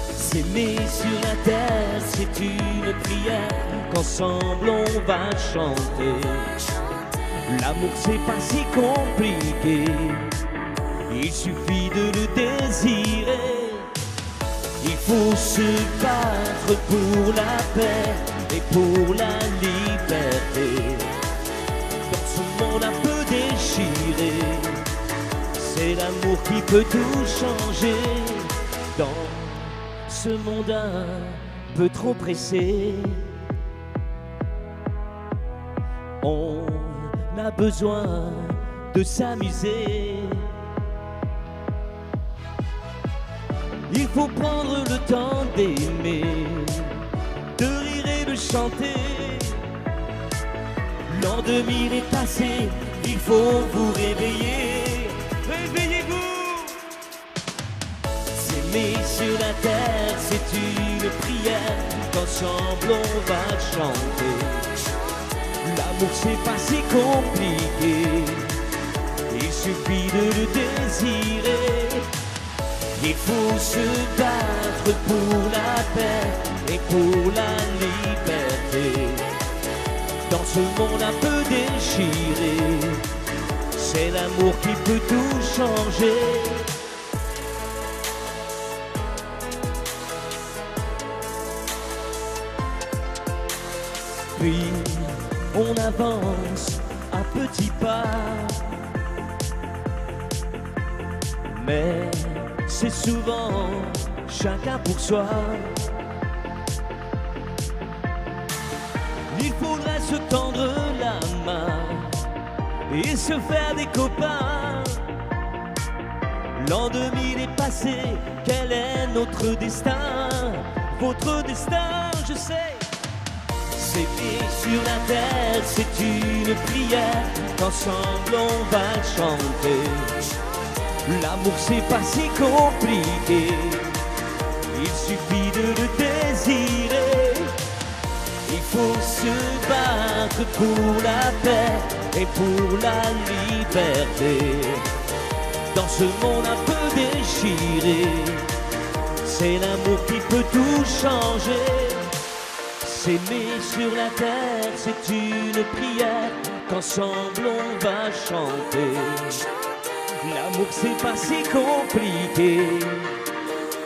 S3: S'aimer sur la terre, c'est une prière qu'ensemble on va chanter. L'amour c'est pas si compliqué, il suffit de le désirer. Il faut se battre pour la paix et pour la liberté. Dans ce monde un peu déchiré, c'est l'amour qui peut tout changer. Dans ce monde un peu trop pressé, on a besoin de s'amuser. Il faut prendre le temps d'aimer, de rire et de chanter. L'an 2000 est passé, il faut vous réveiller. Réveillez-vous. S'aimer sur la terre, c'est une prière qu'ensemble on va chanter. L'amour c'est pas si compliqué, il suffit de le désirer. Il faut se battre pour la paix et pour la liberté. Dans ce monde un peu déchiré, c'est l'amour qui peut tout changer. Puis on avance à petits pas, mais c'est souvent chacun pour soi. Il faudrait se tendre la main et se faire des copains. L'an 2000 est passé, quel est notre destin? Votre destin, je sais. S'aimer sur la terre, c'est une prière qu'ensemble on va chanter. L'amour c'est pas si compliqué, il suffit de le désirer. Il faut se battre pour la paix et pour la liberté. Dans ce monde un peu déchiré, c'est l'amour qui peut tout changer. S'aimer sur la terre, c'est une prière qu'ensemble on va chanter. L'amour c'est pas si compliqué,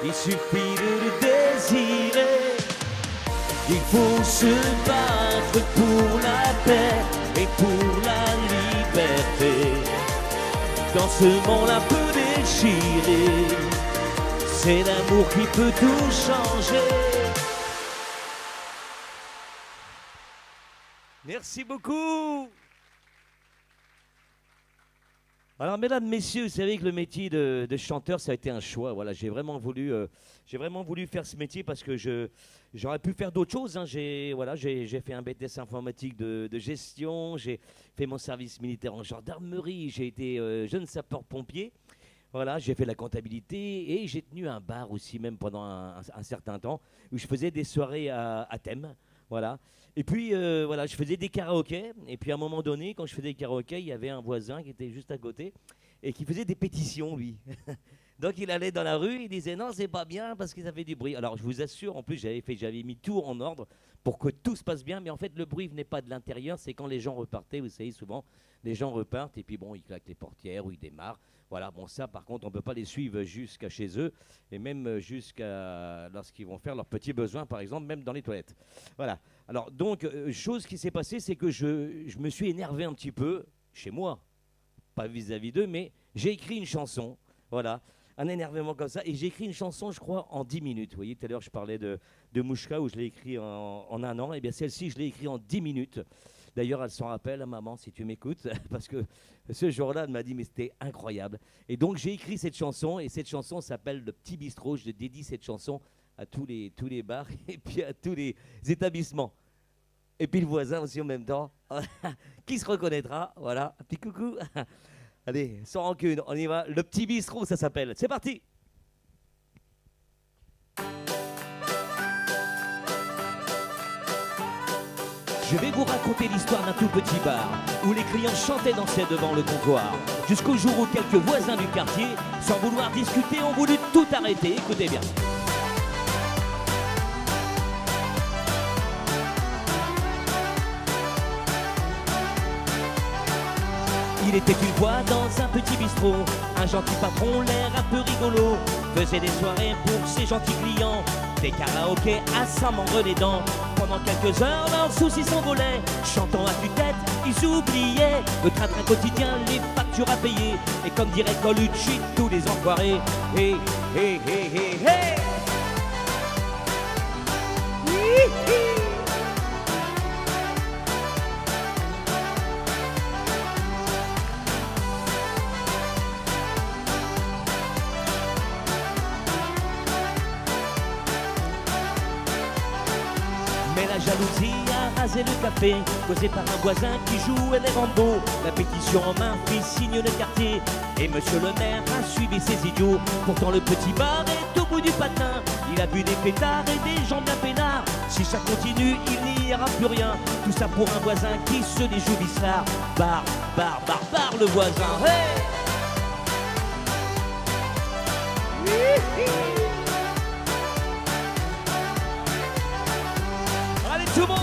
S3: il suffit de le désirer. Il faut se battre pour la paix et pour la liberté. Dans ce monde un peu déchiré, c'est l'amour qui peut tout changer. Merci beaucoup. Alors, mesdames, messieurs, vous savez que le métier de chanteur, ça a été un choix. Voilà, j'ai vraiment voulu faire ce métier parce que j'aurais pu faire d'autres choses. Hein. J'ai fait un BTS informatique de gestion, j'ai fait mon service militaire en gendarmerie, j'ai été jeune sapeur-pompier. Voilà, j'ai fait la comptabilité et j'ai tenu un bar aussi, même pendant un certain temps, où je faisais des soirées à thème. Voilà. Et puis, voilà, je faisais des karaokés. Et puis, à un moment donné, quand je faisais des karaokés, il y avait un voisin qui était juste à côté et qui faisait des pétitions, lui. Donc, il allait dans la rue, il disait non, c'est pas bien parce que ça fait du bruit. Alors, je vous assure, en plus, j'avais mis tout en ordre pour que tout se passe bien. Mais en fait, le bruit venait pas de l'intérieur. C'est quand les gens repartaient, vous savez, souvent, les gens repartent et puis, bon, ils claquent les portières ou ils démarrent. Voilà, bon, ça, par contre, on ne peut pas les suivre jusqu'à chez eux et même jusqu'à lorsqu'ils vont faire leurs petits besoins, par exemple, même dans les toilettes. Voilà. Alors, donc, chose qui s'est passée, c'est que je me suis énervé un petit peu, chez moi, pas vis-à-vis d'eux, mais j'ai écrit une chanson, voilà, un énervement comme ça, et j'ai écrit une chanson, je crois, en 10 minutes. Vous voyez, tout à l'heure, je parlais de Mouchka, où je l'ai écrit en un an, et bien celle-ci, je l'ai écrit en 10 minutes. D'ailleurs, elle s'en rappelle, maman, si tu m'écoutes, parce que ce jour-là, elle m'a dit, mais c'était incroyable. Et donc, j'ai écrit cette chanson, et cette chanson s'appelle Le Petit Bistrot. Je dédie cette chanson à tous les bars et puis à tous les établissements. Et puis le voisin aussi en même temps, qui se reconnaîtra, voilà, un petit coucou. Allez, sans rancune, on y va. Le Petit Bistrot, ça s'appelle. C'est parti. Je vais vous raconter l'histoire d'un tout petit bar où les clients chantaient, dansaient devant le comptoir. Jusqu'au jour où quelques voisins du quartier, sans vouloir discuter, ont voulu tout arrêter. Écoutez bien. Il était une fois dans un petit bistrot, un gentil patron, l'air un peu rigolo, faisait des soirées pour ses gentils clients, des karaokés à s'en mordre les dents. Pendant quelques heures, leurs soucis s'envolaient, chantant à tue-tête, ils oubliaient le train-train quotidien, les factures à payer. Et comme dirait Colucci, tous les enfoirés, hey, hey, hey, hey, hey. Jalousie a rasé le café, causé par un voisin qui jouait les Rambo. La pétition en main fit signe le quartier, et monsieur le maire a suivi ses idiots. Pourtant le petit bar est au bout du patin, il a bu des pétards et des gens bien peinards. Si ça continue, il n'y aura plus rien, tout ça pour un voisin qui se déjoue d'histoire. Bar, bar, bar, bar le voisin, hey! Tout le monde.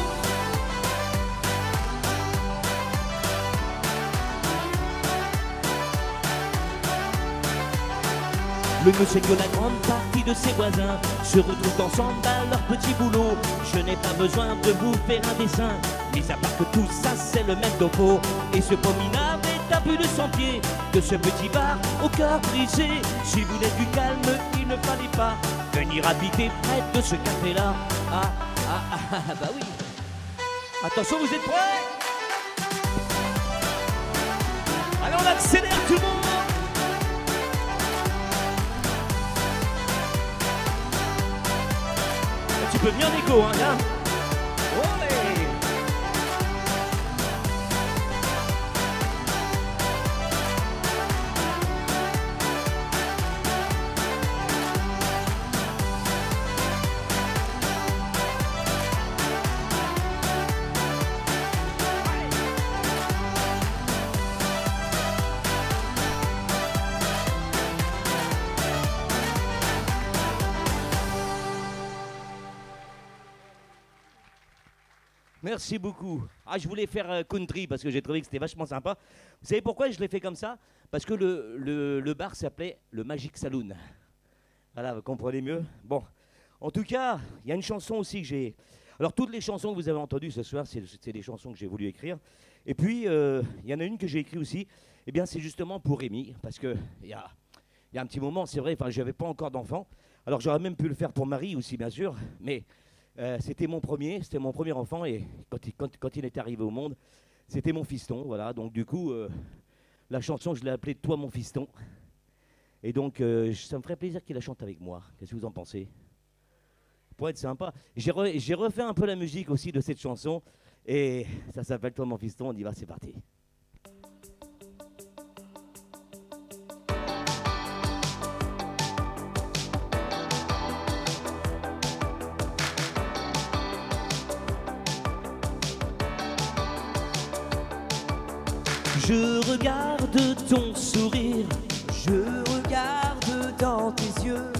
S3: Le monsieur que la grande partie de ses voisins se retrouvent ensemble à leur petit boulot. Je n'ai pas besoin de vous faire un dessin, mais à part que tout ça c'est le même topo. Et ce beau minable est à plus de 100 pieds de ce petit bar au cœur brisé. Si vous voulez du calme, il ne fallait pas venir habiter près de ce café-là. Bah oui. Attention, vous êtes prêts? Allez, on accélère tout le monde. tu peux venir Nico, hein, viens. Olé. Merci beaucoup. Ah, je voulais faire country parce que j'ai trouvé que c'était vachement sympa. Vous savez pourquoi je l'ai fait comme ça? Parce que le bar s'appelait le Magic Saloon. Voilà, vous comprenez mieux. Bon, en tout cas, il y a une chanson aussi que j'ai... Alors, toutes les chansons que vous avez entendues ce soir, c'est des chansons que j'ai voulu écrire. Et puis, il y en a une que j'ai écrite aussi. Eh bien, c'est justement pour Rémi. Parce qu'il y a un petit moment, c'est vrai, je n'avais pas encore d'enfant. Alors, j'aurais même pu le faire pour Marie aussi, bien sûr. Mais... c'était mon premier enfant et quand il est arrivé au monde, c'était mon fiston, voilà. Donc du coup, la chanson, je l'ai appelée « Toi mon fiston ». Et donc, ça me ferait plaisir qu'il la chante avec moi. Qu'est-ce que vous en pensez? Ça pourrait être sympa. J'ai refait un peu la musique aussi de cette chanson et ça s'appelle « Toi mon fiston », on y va, c'est parti. Je regarde ton sourire,
S2: Je regarde dans tes yeux,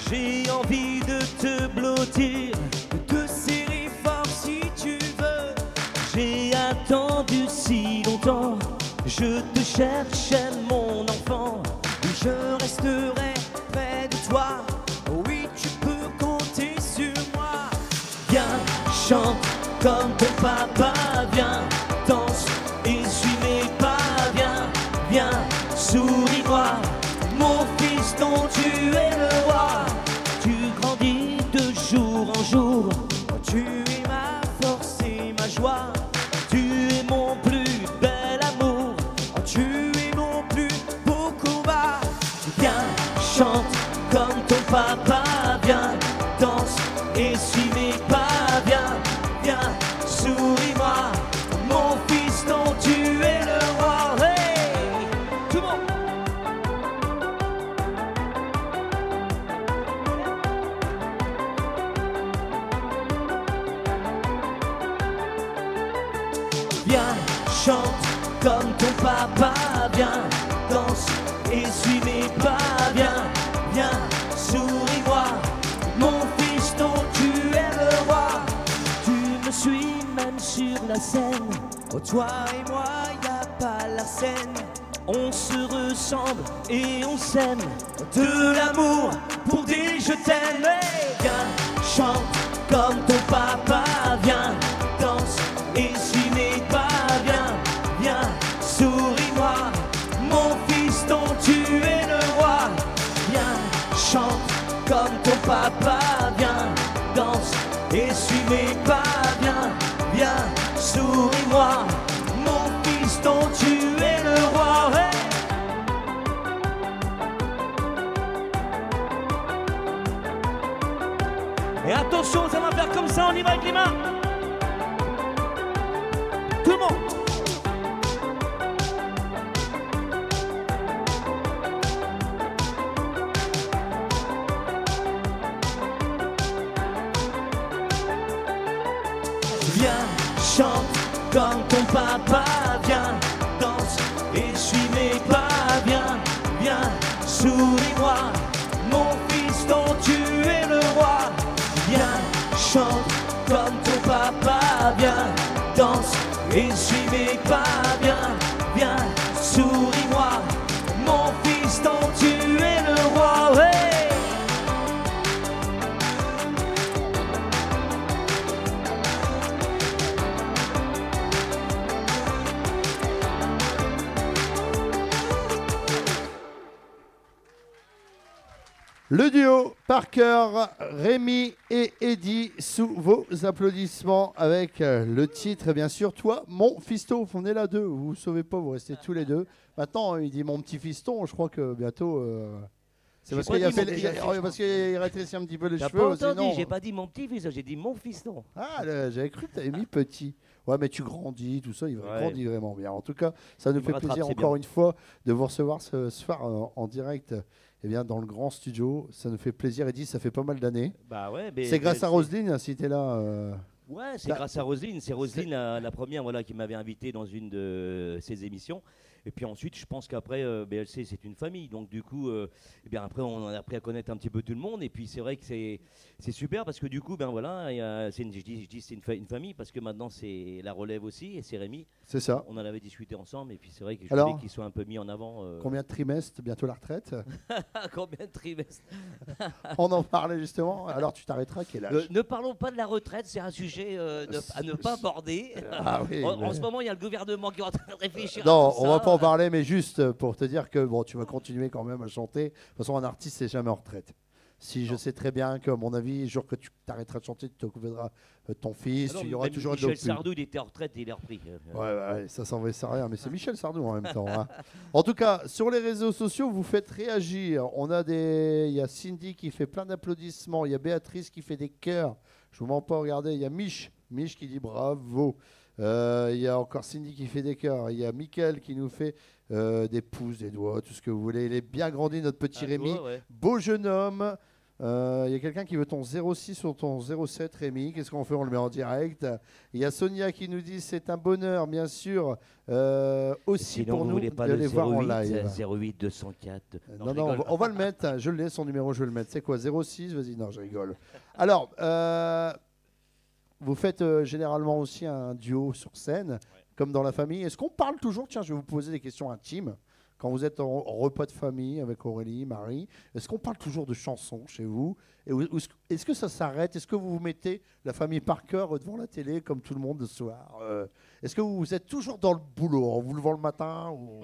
S3: j'ai envie de te blottir,
S2: de te serrer fort si tu veux.
S3: j'ai attendu si longtemps, je te cherchais mon enfant.
S2: Je resterai près de toi, oui tu peux compter sur moi.
S3: Viens, chante comme ton papa, viens, danse et suis mes pas, viens, souris-moi, mon fiston, tu es le roi. Tu grandis de jour en jour,
S2: Tu es ma force et ma joie,
S3: tu es mon plus bel amour.
S2: tu es mon plus beau combat.
S3: Viens, chante comme ton papa, viens, danse et suis mes pas, viens, souris-moi, mon fiston, tu es le roi. Hey, tout le monde. Viens, chante comme ton papa, viens, danse et suis mes pas, viens, souris-moi, mon fiston, tu es le roi. Tu me suis même sur la scène,
S2: Oh, toi et moi, y a pas la scène.
S3: on se ressemble et on s'aime, de l'amour pour dire je t'aime. Hey, viens, chante comme ton papa, viens, danse et suis mes pas, viens, souris-moi, mon fiston, tu es le roi. Viens, chante comme ton papa, viens, danse et suis mes pas, viens, souris-moi, mon fiston, tu es le roi. Hey. Et attention, ça va faire comme ça, on y va avec les mains. Tout le monde. Viens, chante comme ton papa, viens, danse et suis mes pas, viens, souris-moi, mon fiston, tu es le roi. Viens, chante comme ton papa, viens, danse et suis mes pas, viens, souris-moi, mon fiston, tu es le roi. Hey.
S1: Le duo Parker, Rémi et Eddy sous vos applaudissements avec le titre, bien sûr, Toi, mon fiston. On est là deux, vous ne sauvez pas, vous restez tous les deux. Maintenant, il dit mon petit fiston, je crois que bientôt, C'est parce qu'il rétrécit un petit peu les
S3: T'as
S1: cheveux.
S3: pas entendu,
S1: sinon...
S3: j'ai pas dit mon petit-fils, j'ai dit mon fiston.
S1: Ah, j'avais cru que tu avais mis petit. Ouais, mais tu grandis, tout ça, il grandit vraiment bien. En tout cas, ça nous fait plaisir encore une fois de vous recevoir ce soir en direct dans le grand studio. Ça nous fait plaisir. Eddy, ça fait pas mal d'années.
S3: Bah ouais,
S1: c'est grâce à Roselyne, si tu es là.
S3: Ouais, c'est grâce à Roselyne. C'est Roselyne la première qui m'avait invité dans une de ses émissions. Et puis ensuite, je pense qu'après, BLC, c'est une famille. Donc du coup, après, on a appris à connaître un petit peu tout le monde. Et puis c'est vrai que c'est super parce que du coup, je dis c'est une famille parce que maintenant, c'est la relève aussi et c'est Rémi.
S1: C'est ça.
S3: On en avait discuté ensemble et puis c'est vrai que je voulais qu'il soit un peu mis en avant.
S1: Combien de trimestres, bientôt la retraite?
S3: Combien de trimestres?
S1: On en parlait justement. Alors tu t'arrêteras, quel âge?
S3: Ne parlons pas de la retraite, c'est un sujet à ne pas aborder.
S1: Oui,
S3: en ce moment, il y a le gouvernement qui est en train de réfléchir
S1: non,
S3: à tout ça.
S1: On va pas en parler, mais juste pour te dire que tu vas continuer quand même à chanter. De toute façon, un artiste, c'est jamais en retraite. Si je sais très bien que, à mon avis, le jour que tu t'arrêteras de chanter, tu t'occuperas ton fils, il y aura toujours
S3: Michel Sardou, il était en retraite et il est repris.
S1: Ouais, ça s'en va rien, mais c'est Michel Sardou en même temps. Hein. En tout cas, sur les réseaux sociaux, vous faites réagir. Il y a Cindy qui fait plein d'applaudissements, il y a Béatrice qui fait des cœurs. Je vous mens pas, regardez, il y a Mich qui dit bravo. Il y a encore Cindy qui fait des cœurs. Il y a Mickaël qui nous fait des pouces, des doigts, tout ce que vous voulez. Il est bien grandi, notre petit Rémi. Beau jeune homme. Il y a quelqu'un qui veut ton 06 ou ton 07, Rémi. Qu'est-ce qu'on fait? On le met en direct. Il y a Sonia qui nous dit c'est un bonheur, bien sûr, aussi
S3: sinon,
S1: pour nous de les voir en live.
S3: 08 204.
S1: Non, on va le mettre. Je l'ai, son numéro, je vais le mettre. C'est quoi? 06? Vas-y, non, je rigole. Alors, vous faites généralement aussi un duo sur scène, comme dans la famille. Est-ce qu'on parle toujours? Tiens, je vais vous poser des questions intimes. Quand vous êtes en repas de famille avec Aurélie, Marie, est-ce qu'on parle toujours de chansons chez vous? Est-ce que ça s'arrête? Est-ce que vous vous mettez la famille par cœur devant la télé comme tout le monde le soir? Est-ce que vous êtes toujours dans le boulot en vous levant le matin ou...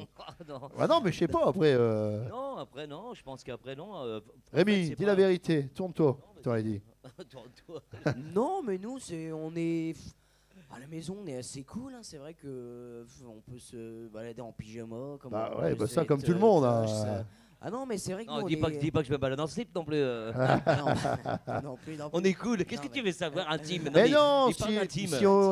S3: Non.
S1: Ah non, mais je sais pas, après...
S3: Non, après non, je pense qu'après non.
S1: Rémi, dis la vérité, tourne-toi, t'aurais dit.
S2: Non, mais nous, on est... À la maison, on est assez cool. Hein. C'est vrai que on peut se balader en pyjama. Comme
S1: ça, comme tout le monde.
S2: Ah non, mais c'est vrai que
S3: non, dis pas que je me balade en slip non plus.
S2: Non plus.
S3: On est cool. Qu'est-ce que tu veux savoir intime?
S1: Mais non,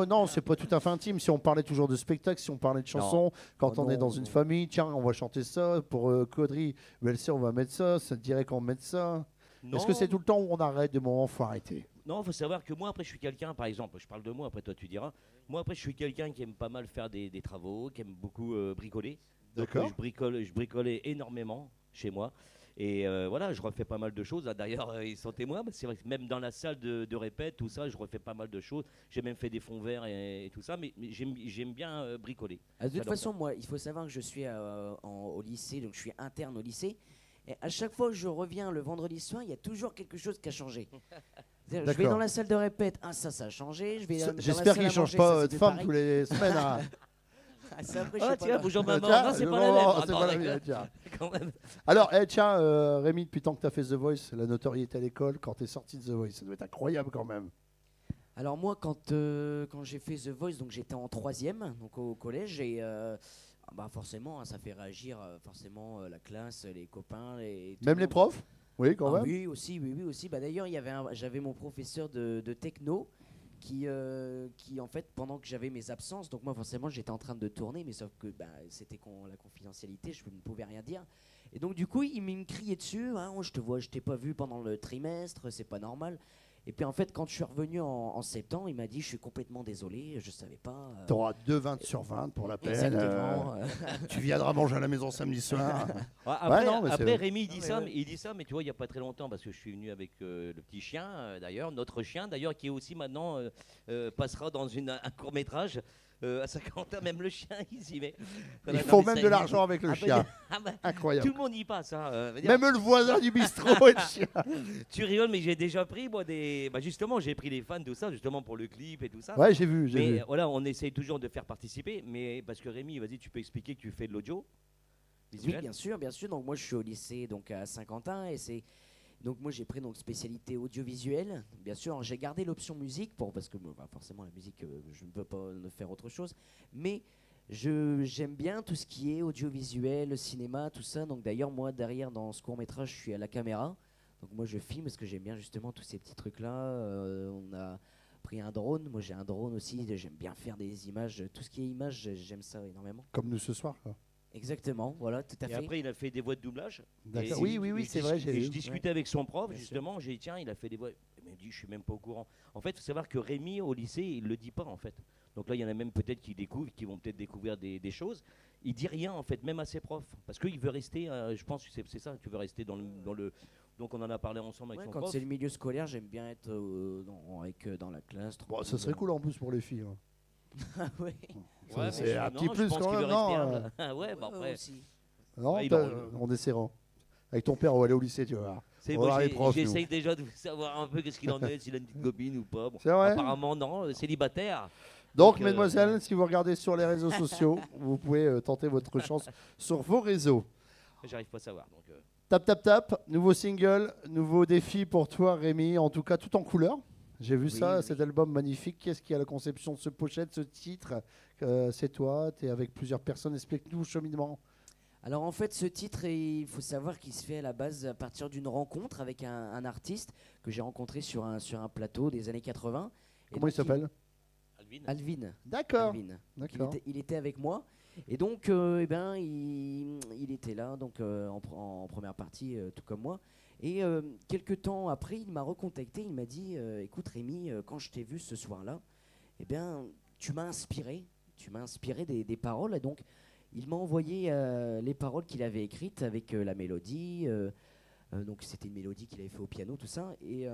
S1: non, c'est pas tout à fait intime. Si on parlait toujours de spectacle, si on parlait de chansons, quand on est dans une famille, tiens, on va chanter ça. Pour Caudry, BLC, on va mettre ça. Ça te dirait qu'on mette ça. Est-ce que c'est tout le temps où on arrête de moment, faut arrêter?
S3: Non, il faut savoir que moi, après, je suis quelqu'un, par exemple, je parle de moi, après toi, tu diras. Moi, après, je suis quelqu'un qui aime pas mal faire des travaux, qui aime beaucoup bricoler.
S1: D'accord.
S3: Je bricolais énormément chez moi. Et voilà, je refais pas mal de choses. D'ailleurs, ils sont témoins. C'est vrai que même dans la salle de répète, tout ça, je refais pas mal de choses. J'ai même fait des fonds verts et tout ça. Mais j'aime bien bricoler.
S2: De toute façon, moi, il faut savoir que je suis au lycée, donc je suis interne au lycée. Et à chaque fois que je reviens le vendredi soir, il y a toujours quelque chose qui a changé. Je vais dans la salle de répète, ça a changé.
S1: J'espère qu'il ne change pas de femme tous les semaines. Hein.
S3: Bonjour maman. Non, c'est pas la même.
S1: Quand même. Alors, tiens, Rémi, depuis tant que tu as fait The Voice, la notoriété à l'école, quand tu es sorti de The Voice, ça doit être incroyable quand même.
S2: Alors moi, quand j'ai fait The Voice, donc j'étais en 3e, donc au collège, et forcément, ça fait réagir forcément la classe, les copains.
S1: Même les profs? Oui, quand même.
S2: Oui, aussi. D'ailleurs, j'avais mon professeur de techno qui en fait, pendant que j'avais mes absences, donc moi forcément j'étais en train de tourner, mais sauf que c'était la confidentialité, je ne pouvais rien dire. Et donc du coup, il me criait dessus, je t'ai pas vu pendant le trimestre, c'est pas normal. Et puis en fait, quand je suis revenu en septembre, il m'a dit je suis complètement désolé, je savais pas.
S1: Tu auras 2,20 sur 20 pour la peine.
S2: Exactement.
S1: Tu viendras manger à la maison samedi soir.
S3: Après, Rémi, il dit ça, mais tu vois, il n'y a pas très longtemps, parce que je suis venu avec le petit chien, d'ailleurs, notre chien, d'ailleurs, qui est aussi maintenant passera dans un court-métrage. À 50 ans, même le chien, il s'y met.
S1: Ils font même de l'argent avec le chien. Incroyable.
S3: Tout le monde y passe.
S1: Même le voisin du bistrot et le chien.
S3: Tu rigoles, mais j'ai déjà pris, moi, justement, j'ai pris les fans, tout ça, justement, pour le clip et tout ça.
S1: Ouais, j'ai vu.
S3: Mais voilà, on essaye toujours de faire participer. Mais parce que Rémi, vas-y, tu peux expliquer que tu fais de l'audio
S2: visuel? Oui, bien sûr. Donc, moi, je suis au lycée donc, à Saint-Quentin et c'est. Donc moi j'ai pris spécialité audiovisuelle, bien sûr j'ai gardé l'option musique parce que forcément la musique je ne peux pas faire autre chose, mais J'aime bien tout ce qui est audiovisuel, le cinéma, tout ça. Donc d'ailleurs, moi, derrière, dans ce court-métrage, je suis à la caméra. Donc moi, je filme parce que j'aime bien justement tous ces petits trucs-là. On a pris un drone. Moi, j'ai un drone aussi. J'aime bien faire des images. Tout ce qui est images, j'aime ça énormément.
S1: Comme nous ce soir, quoi.
S2: Exactement, voilà, tout à
S3: Et
S2: fait.
S3: après, il a fait des voix de doublage.
S1: D'accord.
S3: Et
S1: Oui, c'est vrai.
S3: Et je discutais avec son prof,
S2: Bien
S3: justement. J'ai dit, tiens, il a fait des voix. Il m'a dit, je suis même pas au courant. En fait, il faut savoir que Rémi, au lycée, il le dit pas, en fait. Donc là, il y en a même peut-être qui découvrent, qui vont peut-être découvrir des choses. Il dit rien, en fait, même à ses profs. Parce qu'il veut rester, je pense que c'est ça, tu veux rester dans le. Donc on en a parlé ensemble avec son
S2: Quand
S3: prof.
S2: c'est le milieu scolaire, j'aime bien être dans la classe.
S1: Bon, ça serait cool en plus pour les filles. Hein.
S2: Ah ouais.
S3: Ouais,
S1: c'est
S3: mais
S1: un
S3: non,
S1: petit
S3: je
S1: plus
S3: pense
S1: quand
S3: qu'il veut
S1: même, non,
S3: rester humble. Ah ouais, bah après.
S2: Aussi.
S1: Non,
S3: Ouais,
S1: on essaiera. Avec ton père, on va aller au lycée, tu vois.
S3: C'est
S1: On va voir les profs, nous.
S3: J'essaye déjà de savoir un peu qu'est-ce qu'il en est, s'il a une petite copine ou pas. Bon,
S1: C'est vrai.
S3: apparemment, non, célibataire.
S1: Donc,
S3: Donc,
S1: mesdemoiselles, si vous regardez sur les réseaux sociaux, vous pouvez tenter votre chance sur vos réseaux.
S3: J'arrive pas à savoir. Donc,
S1: Tap, tap, tap, nouveau single, nouveau défi pour toi, Rémi, en tout cas tout en couleur. J'ai vu ça, cet album magnifique. Qu'est-ce qui a la conception de ce pochette, ce titre c'est toi, tu es avec plusieurs personnes. Explique-nous le cheminement.
S2: Alors en fait, ce titre, il faut savoir qu'il se fait à la base à partir d'une rencontre avec un artiste que j'ai rencontré sur un plateau des années 80. Et
S1: Comment il
S2: donc,
S1: s'appelle?
S2: Alvin.
S1: D'accord.
S2: Alvin. Donc,
S1: D'accord.
S2: il était avec moi. Et donc, il était là donc, en première partie, tout comme moi. Et quelques temps après, il m'a recontacté. Il m'a dit écoute, Rémi, quand je t'ai vu ce soir-là, eh bien, tu m'as inspiré. Tu m'as inspiré des paroles. Et donc, il m'a envoyé les paroles qu'il avait écrites avec la mélodie. Donc, c'était une mélodie qu'il avait fait au piano, tout ça. Et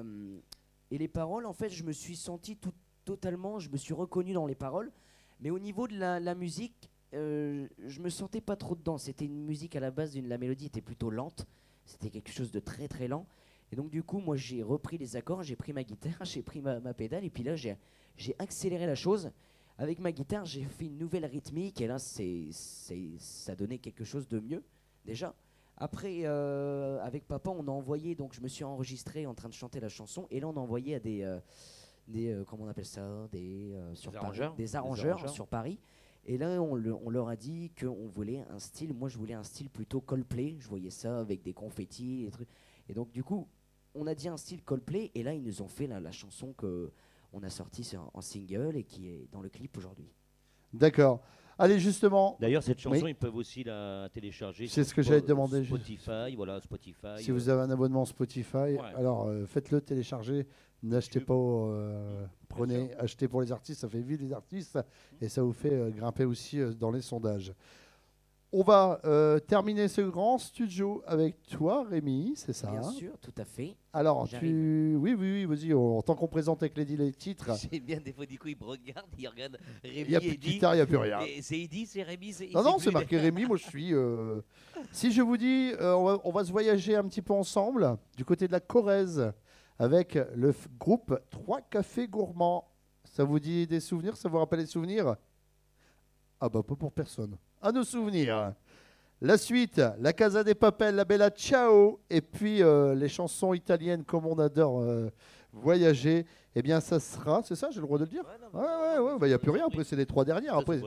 S2: les paroles, en fait, je me suis senti totalement, je me suis reconnu dans les paroles. Mais au niveau de la musique, je me sentais pas trop dedans. C'était une musique à la base, la mélodie était plutôt lente. C'était quelque chose de très très lent. Et donc du coup, moi j'ai repris les accords, j'ai pris ma guitare, j'ai pris ma pédale. Et puis là, j'ai accéléré la chose. Avec ma guitare, j'ai fait une nouvelle rythmique. Et là, ça donnait quelque chose de mieux, déjà. Après, avec papa, on a envoyé, donc je me suis enregistré en train de chanter la chanson. Et là, on a envoyé à comment on appelle ça, des arrangeurs sur Paris. Et là, on leur a dit qu'on voulait un style. Moi, je voulais un style plutôt Coldplay. Je voyais ça avec des confettis, des trucs. Et donc, du coup, on a dit un style Coldplay. Et là, ils nous ont fait la chanson qu'on a sortie en single et qui est dans le clip aujourd'hui.
S1: D'accord. Allez, justement.
S3: d'ailleurs, cette chanson, ils peuvent aussi la télécharger.
S1: C'est ce que j'allais te demander.
S3: Spotify, voilà, Spotify.
S1: Si vous avez un abonnement Spotify, alors faites-le télécharger. N'achetez pas, achetez pour les artistes, ça fait vivre les artistes et ça vous fait grimper aussi dans les sondages. On va terminer ce grand studio avec toi, Rémi, c'est ça?
S2: Bien sûr, tout à fait.
S1: Alors, oui, vas-y, en tant qu'on présente avec les titres.
S3: C'est bien, des fois, du coup, il me regarde, il regarde Rémi.
S1: Il n'y a plus de guitare, il n'y a plus rien.
S3: C'est Eddy, c'est Rémi.
S1: Non, c'est marqué Rémi, moi je suis. Si je vous dis, on va se voyager un petit peu ensemble du côté de la Corrèze avec le groupe 3 Cafés Gourmands. Ça vous dit des souvenirs? Ça vous rappelle des souvenirs? Ah bah pas pour personne. À nos souvenirs. La suite, la Casa des Papel, la Bella Ciao, et puis les chansons italiennes comme on adore voyager. Eh bien, ça sera, c'est ça, j'ai le droit de le dire? Ouais, il n'y a plus rien, après c'est les 3 dernières. Après.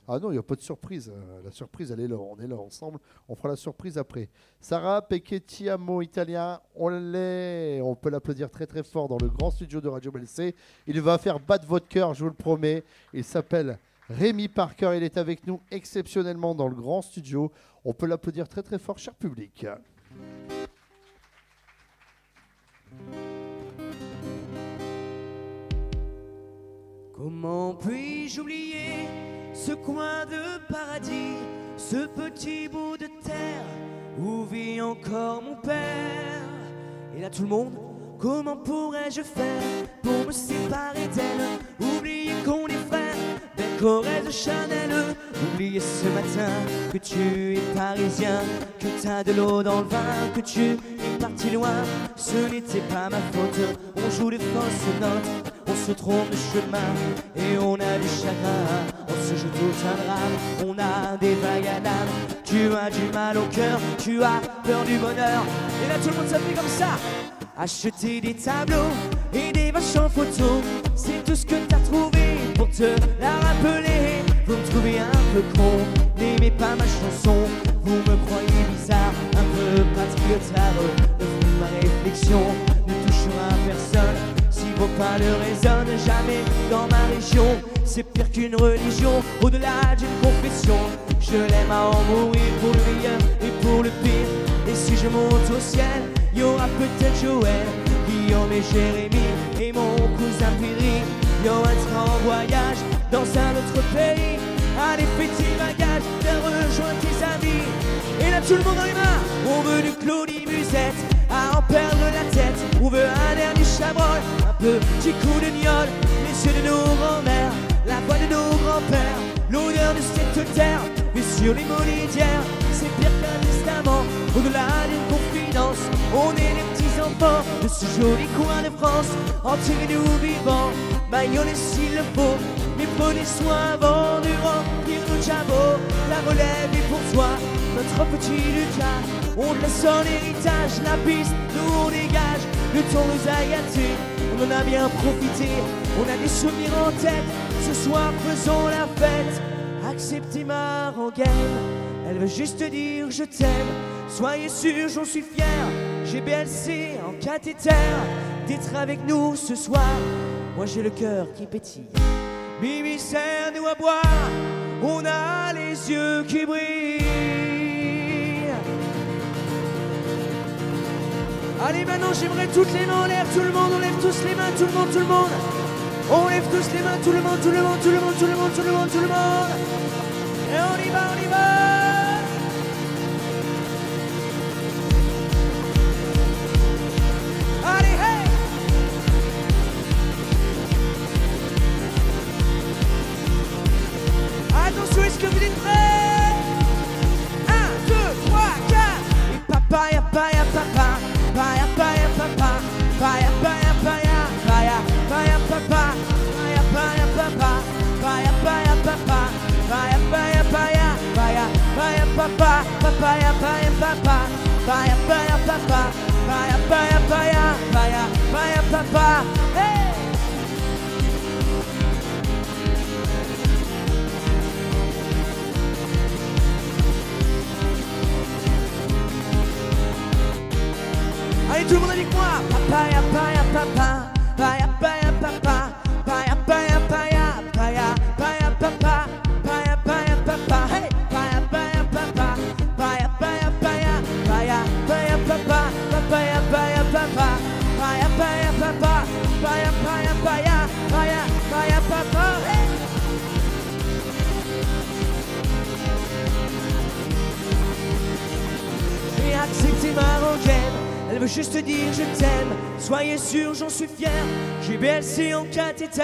S1: Ah non, il n'y a pas de surprise. La surprise, elle est là, on est là ensemble, on fera la surprise après. Sarah Pecchetti, Amo italien, on peut l'applaudir très très fort dans le grand studio de Radio BLC. Il va faire battre votre cœur, je vous le promets. Il s'appelle Rémi Parker, il est avec nous exceptionnellement dans le grand studio. On peut l'applaudir très très fort, cher public.
S2: Comment puis-je oublier ce coin de paradis, ce petit bout de terre où vit encore mon père? Et là tout le monde, comment pourrais-je faire pour me séparer d'elle? Oublier qu'on est frères, belle Corrèze Chanel. Oublier ce matin que tu es parisien, que t'as de l'eau dans le vin, que tu es parti loin. Ce n'était pas ma faute, on joue de fausses notes, on se trompe de chemin et on a du chagrin. On se joue tout un drame, on a des vagues à l'âme. Tu as du mal au cœur, tu as peur du bonheur. Et là tout le monde s'appelle comme ça. Acheter des tableaux et des vaches en photo, c'est tout ce que t'as trouvé pour te la rappeler. Pour trouvez un peu con, n'aimez pas ma chanson. Vous me croyez bizarre, un peu patriotard. Le fruit de ma réflexion ne touchera personne si vos pas ne résonnent jamais dans ma région. C'est pire qu'une religion, au-delà d'une confession. Je l'aime à en mourir pour le meilleur et pour le pire. Et si je monte au ciel, il y aura peut-être Joël, Guillaume et Jérémy et mon cousin Piri. Il y aura un train en voyage dans un autre pays. Allez, fais tes bagages, viens rejoindre tes amis. Et là tout le monde en est marre. On veut du Claudie Musette, à en perdre la tête. On veut un air du Chabrol, un petit coup de gnôle. Les yeux de nos grands-mères, la voix de nos grands-pères, l'odeur de cette terre. Et sur les mots c'est pire qu'un testament. Au-delà d'une confidence, on est les petits enfants de ce joli coin de France. Enterrez-nous vivants, baïonnez s'il le faut, mais prenez soin avant de remplir nos jabots. La relève est pour toi, notre petit Lucas. On te laisse en héritage, la piste, nous on dégage. Le temps nous a gâtés, on en a bien profité. On a des souvenirs en tête, ce soir faisons la fête. Acceptez ma rengaine, elle veut juste dire je t'aime. Soyez sûrs, j'en suis fier, GBLC en cathéter, d'être avec nous ce soir. Moi j'ai le cœur qui pétille. Mimi sert-nous à boire, on a les yeux qui brillent. Allez maintenant j'aimerais toutes les mains en l'air, tout le monde, on lève tous les mains, tout le monde, tout le monde. On lève tous les mains, tout le monde, tout le monde, tout le monde, tout le monde, tout le monde, tout le monde. Et on y va, on y va. Allez, hey. Attention, est-ce que vous êtes prêts? 1, 2, 3, 4. Et papa, ya papa, ya papa, paya, paya, papa, paya, paya, paya, paya, paya, papa, paya, paya, papa, paya, paya, papa, paya, paya, paya, paya, paya, papa, papaya, paya, papa, paya, paya, papa, paya, paya, paya, paya, paya, papa. Hey! Allez tout le monde avec moi. Papaya, paya, papa, paya, paya, papa, paya, paya, paya, paya, paya, papa, paya, paya, papa, hey, paya, paya, papa, paya, paya, paya, paya, paya, papa, papaya, paya, papa, paya, paya, papa, paya, paya, paya, paya, paya, papa, hey. Et acceptez ma rengaine, elle veut juste dire je t'aime. Soyez sûrs, j'en suis fier, GBLC en cathéter,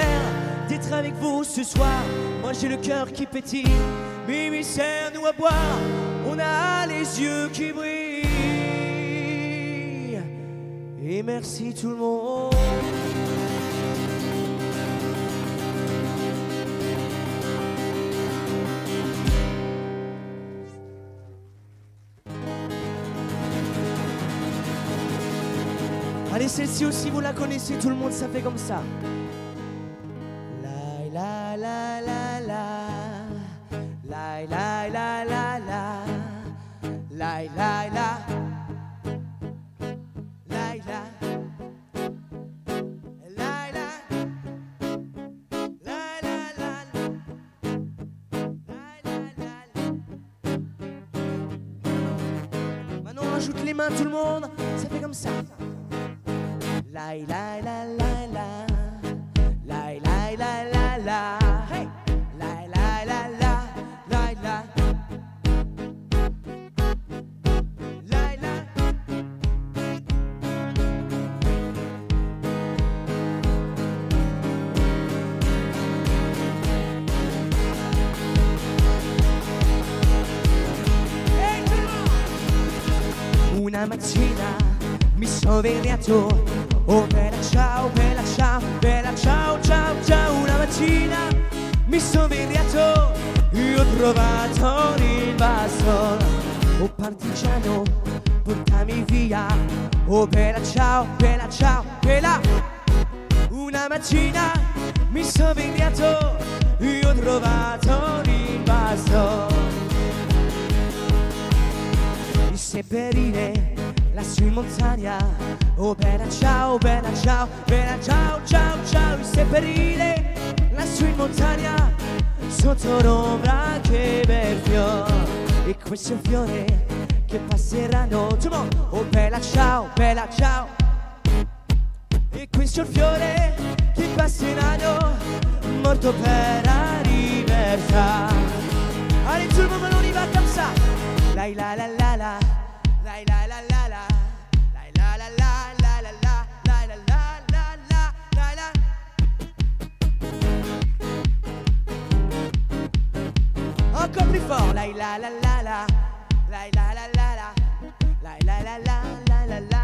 S2: d'être avec vous ce soir. Moi j'ai le cœur qui pétille, Mimi sert-nous à boire, on a les yeux qui brillent. Et merci tout le monde. Allez, celle-ci aussi, vous la connaissez, tout le monde, ça fait comme ça. La la la la la, la la la la la, la la la, la la. Maintenant on rajoute les mains, tout le monde, ça fait comme ça. La la la la la, la la la la la, hey, la la la la, la la, la la. Hey tout le monde. Una mattina mi svegliato. Oh bella ciao, bella ciao, ciao, ciao. Una mattina mi sono svegliato e ho trovato l'invasor. Oh partigiano, portami via. Oh bella ciao, bella. Una mattina mi sono svegliato e ho trovato l'invasor. seppellire lassù in montagna. Oh bella ciao, bella ciao, bella ciao, ciao, ciao. Mi seppellire lassù in montagna sotto l'ombra che bel fiore. E questo è un fiore che passeranno. Oh bella ciao, bella ciao. E questo è il fiore che passeranno morto per la libertà. Allez tout le monde on y va comme ça. La la la la la. La la la la la. La la la la la la la. La la la la la la. Encore plus fort. La la la la la. La la la la la. La la la la la la la.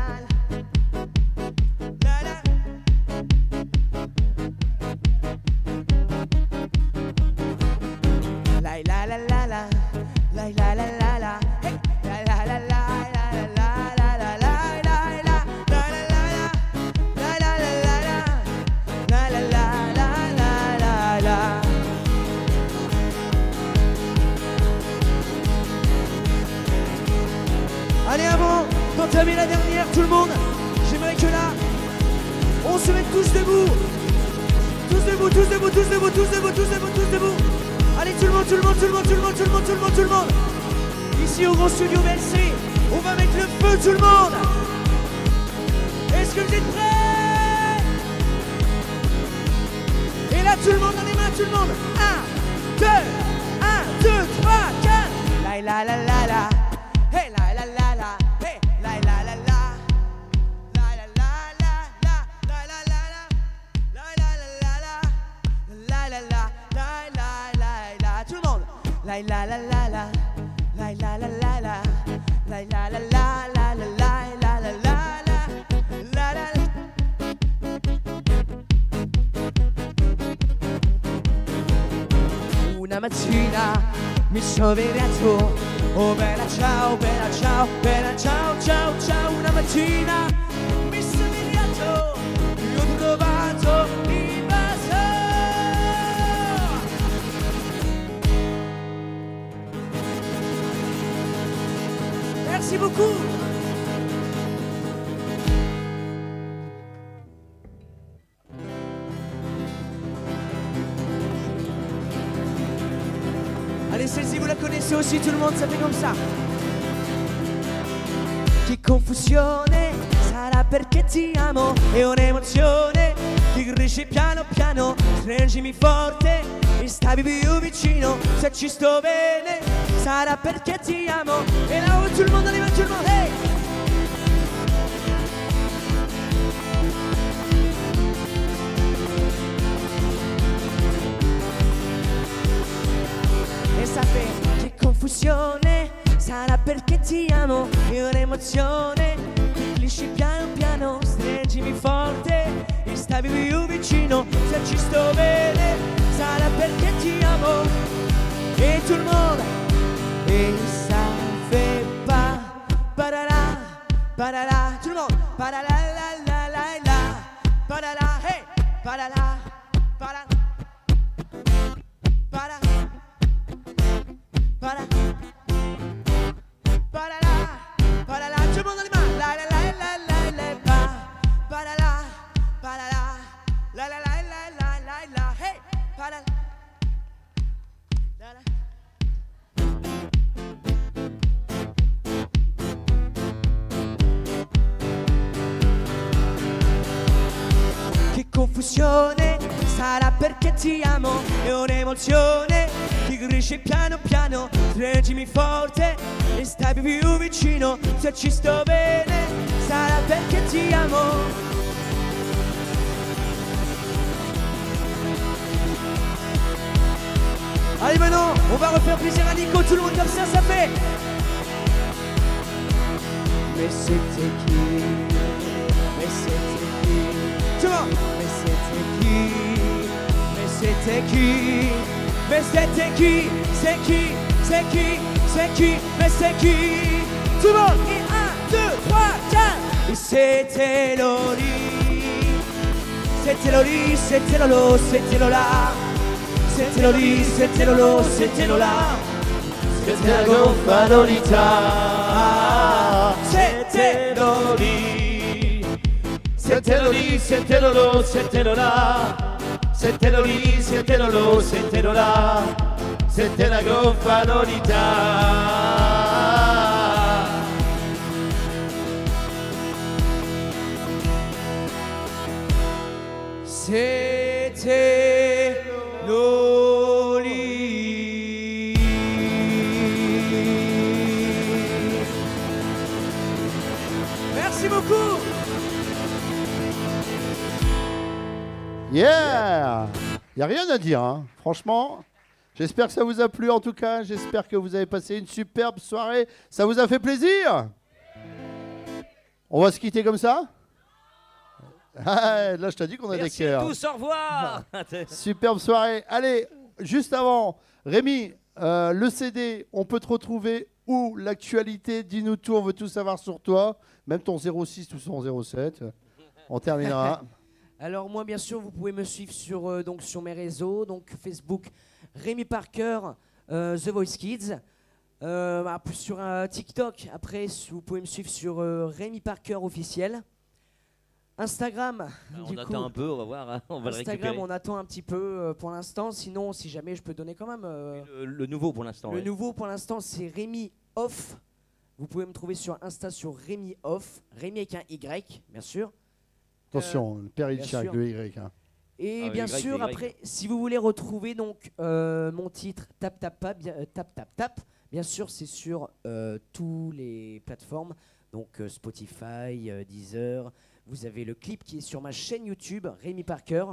S2: La la. La la la la la. La la la la la. Hey. La la la la la la la la la la la. La la la la. La la la la la. La la la la la la. Allez avant d'entamer la dernière, tout le monde, j'aimerais que là, on se mette tous debout. Tous debout, tous debout, tous debout, tous debout, tous debout, tous debout. Allez tout le monde, tout le monde, tout le monde, tout le monde, tout le monde, tout le monde, tout le monde. Ici au grand studio BLC, on va mettre le feu tout le monde. Est-ce que vous êtes prêts? Et là tout le monde dans les mains, tout le monde. 1, 2, 3, 4. La la la la la. Hey la la la la. Hey la la la la. La la la la la. La la la la. La la la la la. La la la la la la la. Tout le monde. La la la la la. La la la la la. La la la la la la la la la la la la. Una mattina mi sono svegliato. Oh bella ciao, bella ciao, bella ciao, ciao, ciao. Una mattina mi sono svegliato e ho trovato il vaso. Merci beaucoup. Allez, celle-ci vous la connaissez aussi, tout le monde, ça fait comme ça. Che confusione, sarà perché ti amo, è un'emozione che cresce piano piano, stringimi forte e stavi più vicino, se ci sto bene, sarà perché ti amo. E là tout le monde, arriva tout le monde, hey! E sapete che confusione, sarà perché ti amo, è un'emozione che cresce piano piano, stringimi forte e stavi più vicino, se ci sto bene, sarà perché ti amo. Et tout le monde. Et ça fait pas parara, parara, tout le monde. Parara la la la la, parara, hey, parara, parara, parara, parara, parara, parara, tout le monde dans les mains. La la la la la la, parara, parara, la la la la la la la, hey, parara. Che confusione, sarà perché ti amo, è un'emozione che cresce piano piano, stringimi forte e stai più vicino, se ci sto bene, sarà perché ti amo. Allez maintenant, on va refaire plaisir à Nico, tout le monde comme ça fait. Mais c'était qui? Mais c'était qui? Tout le monde. Mais c'était qui? Mais c'était qui? Mais c'était qui? C'est qui? C'est qui? C'est qui? Mais c'est qui? Tout le monde. Et 1, 2, 3, 4. Et c'était Loli. C'était Loli, c'était Lolo, c'était Lola. C'était Loli, c'était Lolo, c'était Lola. C'était la gonfalolita.
S3: C'était Loli. C'était Loli, c'était Lolo, c'était Lola. C'était Loli, c'était Lolo, c'était Lola. C'était la goffa Lolita.
S2: C'était Loli. Merci beaucoup.
S1: Yeah! Il n'y a rien à dire, hein. Franchement. J'espère que ça vous a plu en tout cas. J'espère que vous avez passé une superbe soirée. Ça vous a fait plaisir? On va se quitter comme ça? Ah, là, je t'ai dit qu'on a des cœurs.
S3: Merci à tous, au revoir.
S1: Superbe soirée. Allez, juste avant, Rémi, le CD, on peut te retrouver où? L'actualité, dis-nous tout, on veut tout savoir sur toi. Même ton 06 ou son 07. On terminera.
S2: Alors moi, bien sûr, vous pouvez me suivre sur, donc, sur mes réseaux, donc Facebook, Rémi Parker, The Voice Kids. Sur TikTok, après, vous pouvez me suivre sur Rémi Parker officiel. Instagram,
S3: on attend un peu, on va voir, hein, on va le récupérer.
S2: Instagram, on attend un petit peu pour l'instant. Sinon, si jamais je peux donner quand même.
S3: Le nouveau pour l'instant.
S2: Le nouveau pour l'instant, c'est Rémi Off. Vous pouvez me trouver sur Insta sur Rémi Off. Rémi avec un Y, bien sûr.
S1: Attention, le père Hitchcock avec le Y. Hein.
S2: Et bien sûr, après, si vous voulez retrouver donc mon titre Tap Tap Tap, bien sûr, c'est sur tous les plateformes, donc Spotify, Deezer. Vous avez le clip qui est sur ma chaîne YouTube, Rémi Parker,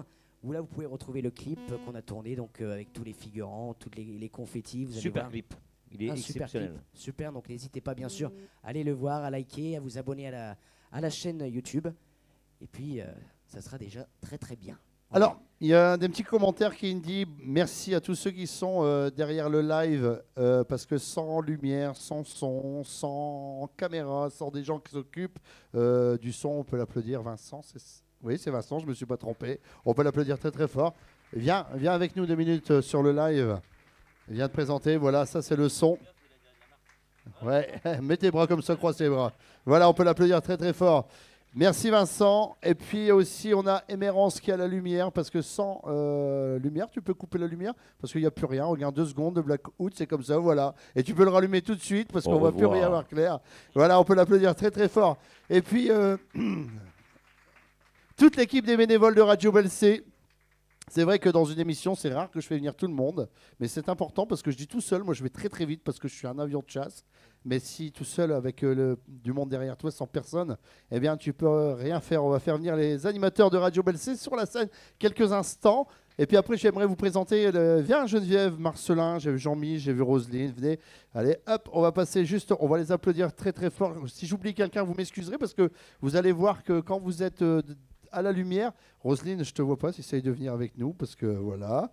S2: où là vous pouvez retrouver le clip qu'on a tourné donc avec tous les figurants, tous les confettis. Vous allez
S3: super
S2: voir.
S3: Clip, il est exceptionnel.
S2: Super, super, donc n'hésitez pas bien sûr à aller le voir, à liker, à vous abonner à la chaîne YouTube. Et puis ça sera déjà très très bien.
S1: Alors, il y a des petits commentaires qui me disent merci à tous ceux qui sont derrière le live parce que sans lumière, sans son, sans caméra, sans des gens qui s'occupent du son, on peut l'applaudir. Vincent, oui, c'est Vincent, je ne me suis pas trompé. On peut l'applaudir très très fort. Viens avec nous 2 minutes sur le live. Viens te présenter. Voilà, ça c'est le son. Ouais, mets tes bras comme ça, croise tes bras. Voilà, on peut l'applaudir très très fort. Merci Vincent. Et puis aussi, on a Émérance qui a la lumière, parce que sans lumière, tu peux couper la lumière, parce qu'il n'y a plus rien. Regarde 2 secondes de blackout, c'est comme ça, voilà. Et tu peux le rallumer tout de suite, parce qu'on ne va plus rien voir clair. Voilà, on peut l'applaudir très très fort. Et puis, toute l'équipe des bénévoles de Radio Belsay. C'est vrai que dans une émission, c'est rare que je fais venir tout le monde, mais c'est important parce que je dis tout seul, moi je vais très très vite parce que je suis un avion de chasse. Mais si tout seul avec du monde derrière toi, sans personne, eh bien tu peux rien faire. On va faire venir les animateurs de Radio Belsay sur la scène quelques instants. Et puis après, j'aimerais vous présenter, viens Geneviève, Marcelin, j'ai vu Jean-Mi, j'ai vu Roselyne, venez. Allez, hop, on va passer juste, on va les applaudir très très fort. Si j'oublie quelqu'un, vous m'excuserez parce que vous allez voir que quand vous êtes à la lumière, Roselyne, je te vois pas, essaye de venir avec nous parce que voilà.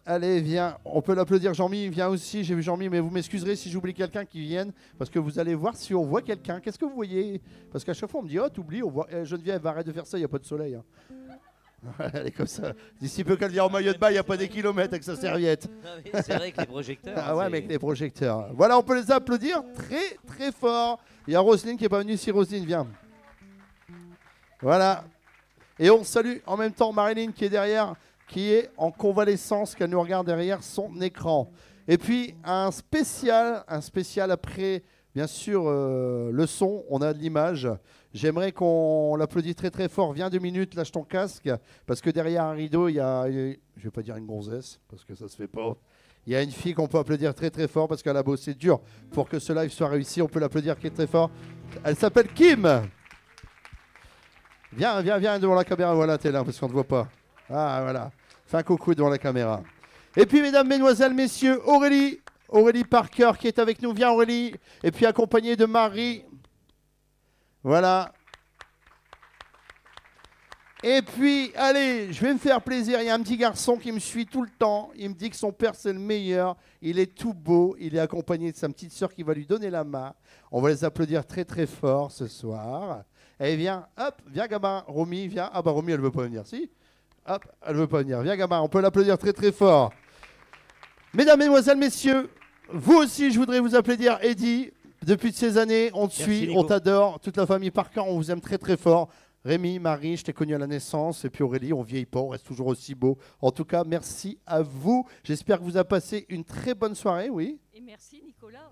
S1: Allez, viens, on peut l'applaudir. Jean-Mi, viens aussi, j'ai vu Jean-Mi, mais vous m'excuserez si j'oublie quelqu'un qui vienne, parce que vous allez voir si on voit quelqu'un. Qu'est-ce que vous voyez? Parce qu'à chaque fois, on me dit, oh, t'oublies, on voit. Geneviève, arrête de faire ça, il n'y a pas de soleil. Hein. Elle est comme ça. D'ici peu qu'elle vient en maillot de bain, il n'y a pas des kilomètres avec sa serviette.
S3: C'est vrai avec les projecteurs.
S1: Ah ouais, mais avec les projecteurs. Voilà, on peut les applaudir très, très fort. Il y a Roselyne qui n'est pas venue ici. Roselyne, viens. Voilà. Et on salue en même temps Marilyn qui est derrière, qui est en convalescence, qu'elle nous regarde derrière son écran. Et puis un spécial après, bien sûr, le son, on a de l'image. J'aimerais qu'on l'applaudisse très très fort. Viens 2 minutes, lâche ton casque, parce que derrière un rideau, il y a, je vais pas dire une gonzesse, parce que ça se fait pas. Il y a une fille qu'on peut applaudir très très fort, parce qu'elle a bossé dur pour que ce live soit réussi. On peut l'applaudir très très fort. Elle s'appelle Kim. Viens devant la caméra, voilà, t'es là, parce qu'on ne te voit pas. Ah, voilà. Fais un coucou devant la caméra. Et puis, mesdames, mesdemoiselles, messieurs, Aurélie Parker qui est avec nous. Viens, Aurélie. Et puis, accompagnée de Marie. Voilà. Et puis, allez, je vais me faire plaisir. Il y a un petit garçon qui me suit tout le temps. Il me dit que son père, c'est le meilleur. Il est tout beau. Il est accompagné de sa petite sœur qui va lui donner la main. On va les applaudir très, très fort ce soir. Et viens, hop, viens, gamin. Romy, viens. Ah, bah, Romy, elle ne veut pas venir, si. Hop, elle ne veut pas venir. Viens, gamin, on peut l'applaudir très, très fort. Mesdames, mesdemoiselles, messieurs, vous aussi, je voudrais vous applaudir Eddie. Depuis ces années, on te suit,
S3: Nico.
S1: on t'adore. Toute la famille Parker, on vous aime très très fort. Rémi, Marie, je t'ai connu à la naissance. Et puis Aurélie, on vieillit pas, on reste toujours aussi beau. En tout cas, merci à vous. J'espère que vous avez passé une très bonne soirée, oui.
S4: Et merci Nicolas.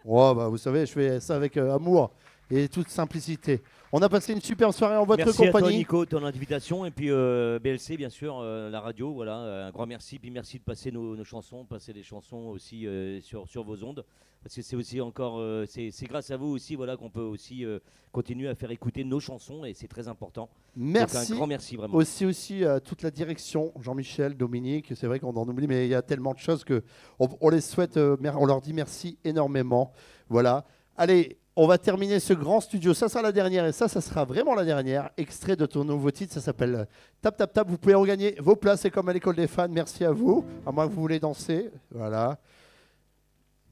S1: Oh, bah, vous savez, je fais ça avec amour et toute simplicité. On a passé une super soirée en votre
S3: Merci à toi,
S1: compagnie.
S3: Nico, ton invitation. Et puis BLC, bien sûr, la radio. Voilà, un grand merci. Puis merci de passer nos chansons, passer les chansons aussi sur vos ondes. Parce que c'est aussi encore, c'est grâce à vous aussi, voilà, qu'on peut aussi continuer à faire écouter nos chansons et c'est très important.
S1: Merci.
S3: Donc un grand merci vraiment.
S1: Aussi toute la direction, Jean-Michel, Dominique. C'est vrai qu'on en oublie, mais il y a tellement de choses que on les souhaite. On leur dit merci énormément. Voilà. Allez. On va terminer ce grand studio. Ça sera la dernière et ça sera vraiment la dernière. Extrait de ton nouveau titre, ça s'appelle Tap Tap Tap. Vous pouvez regagner vos places, c'est comme à l'école des fans. Merci à vous, à moins que vous voulez danser. Voilà.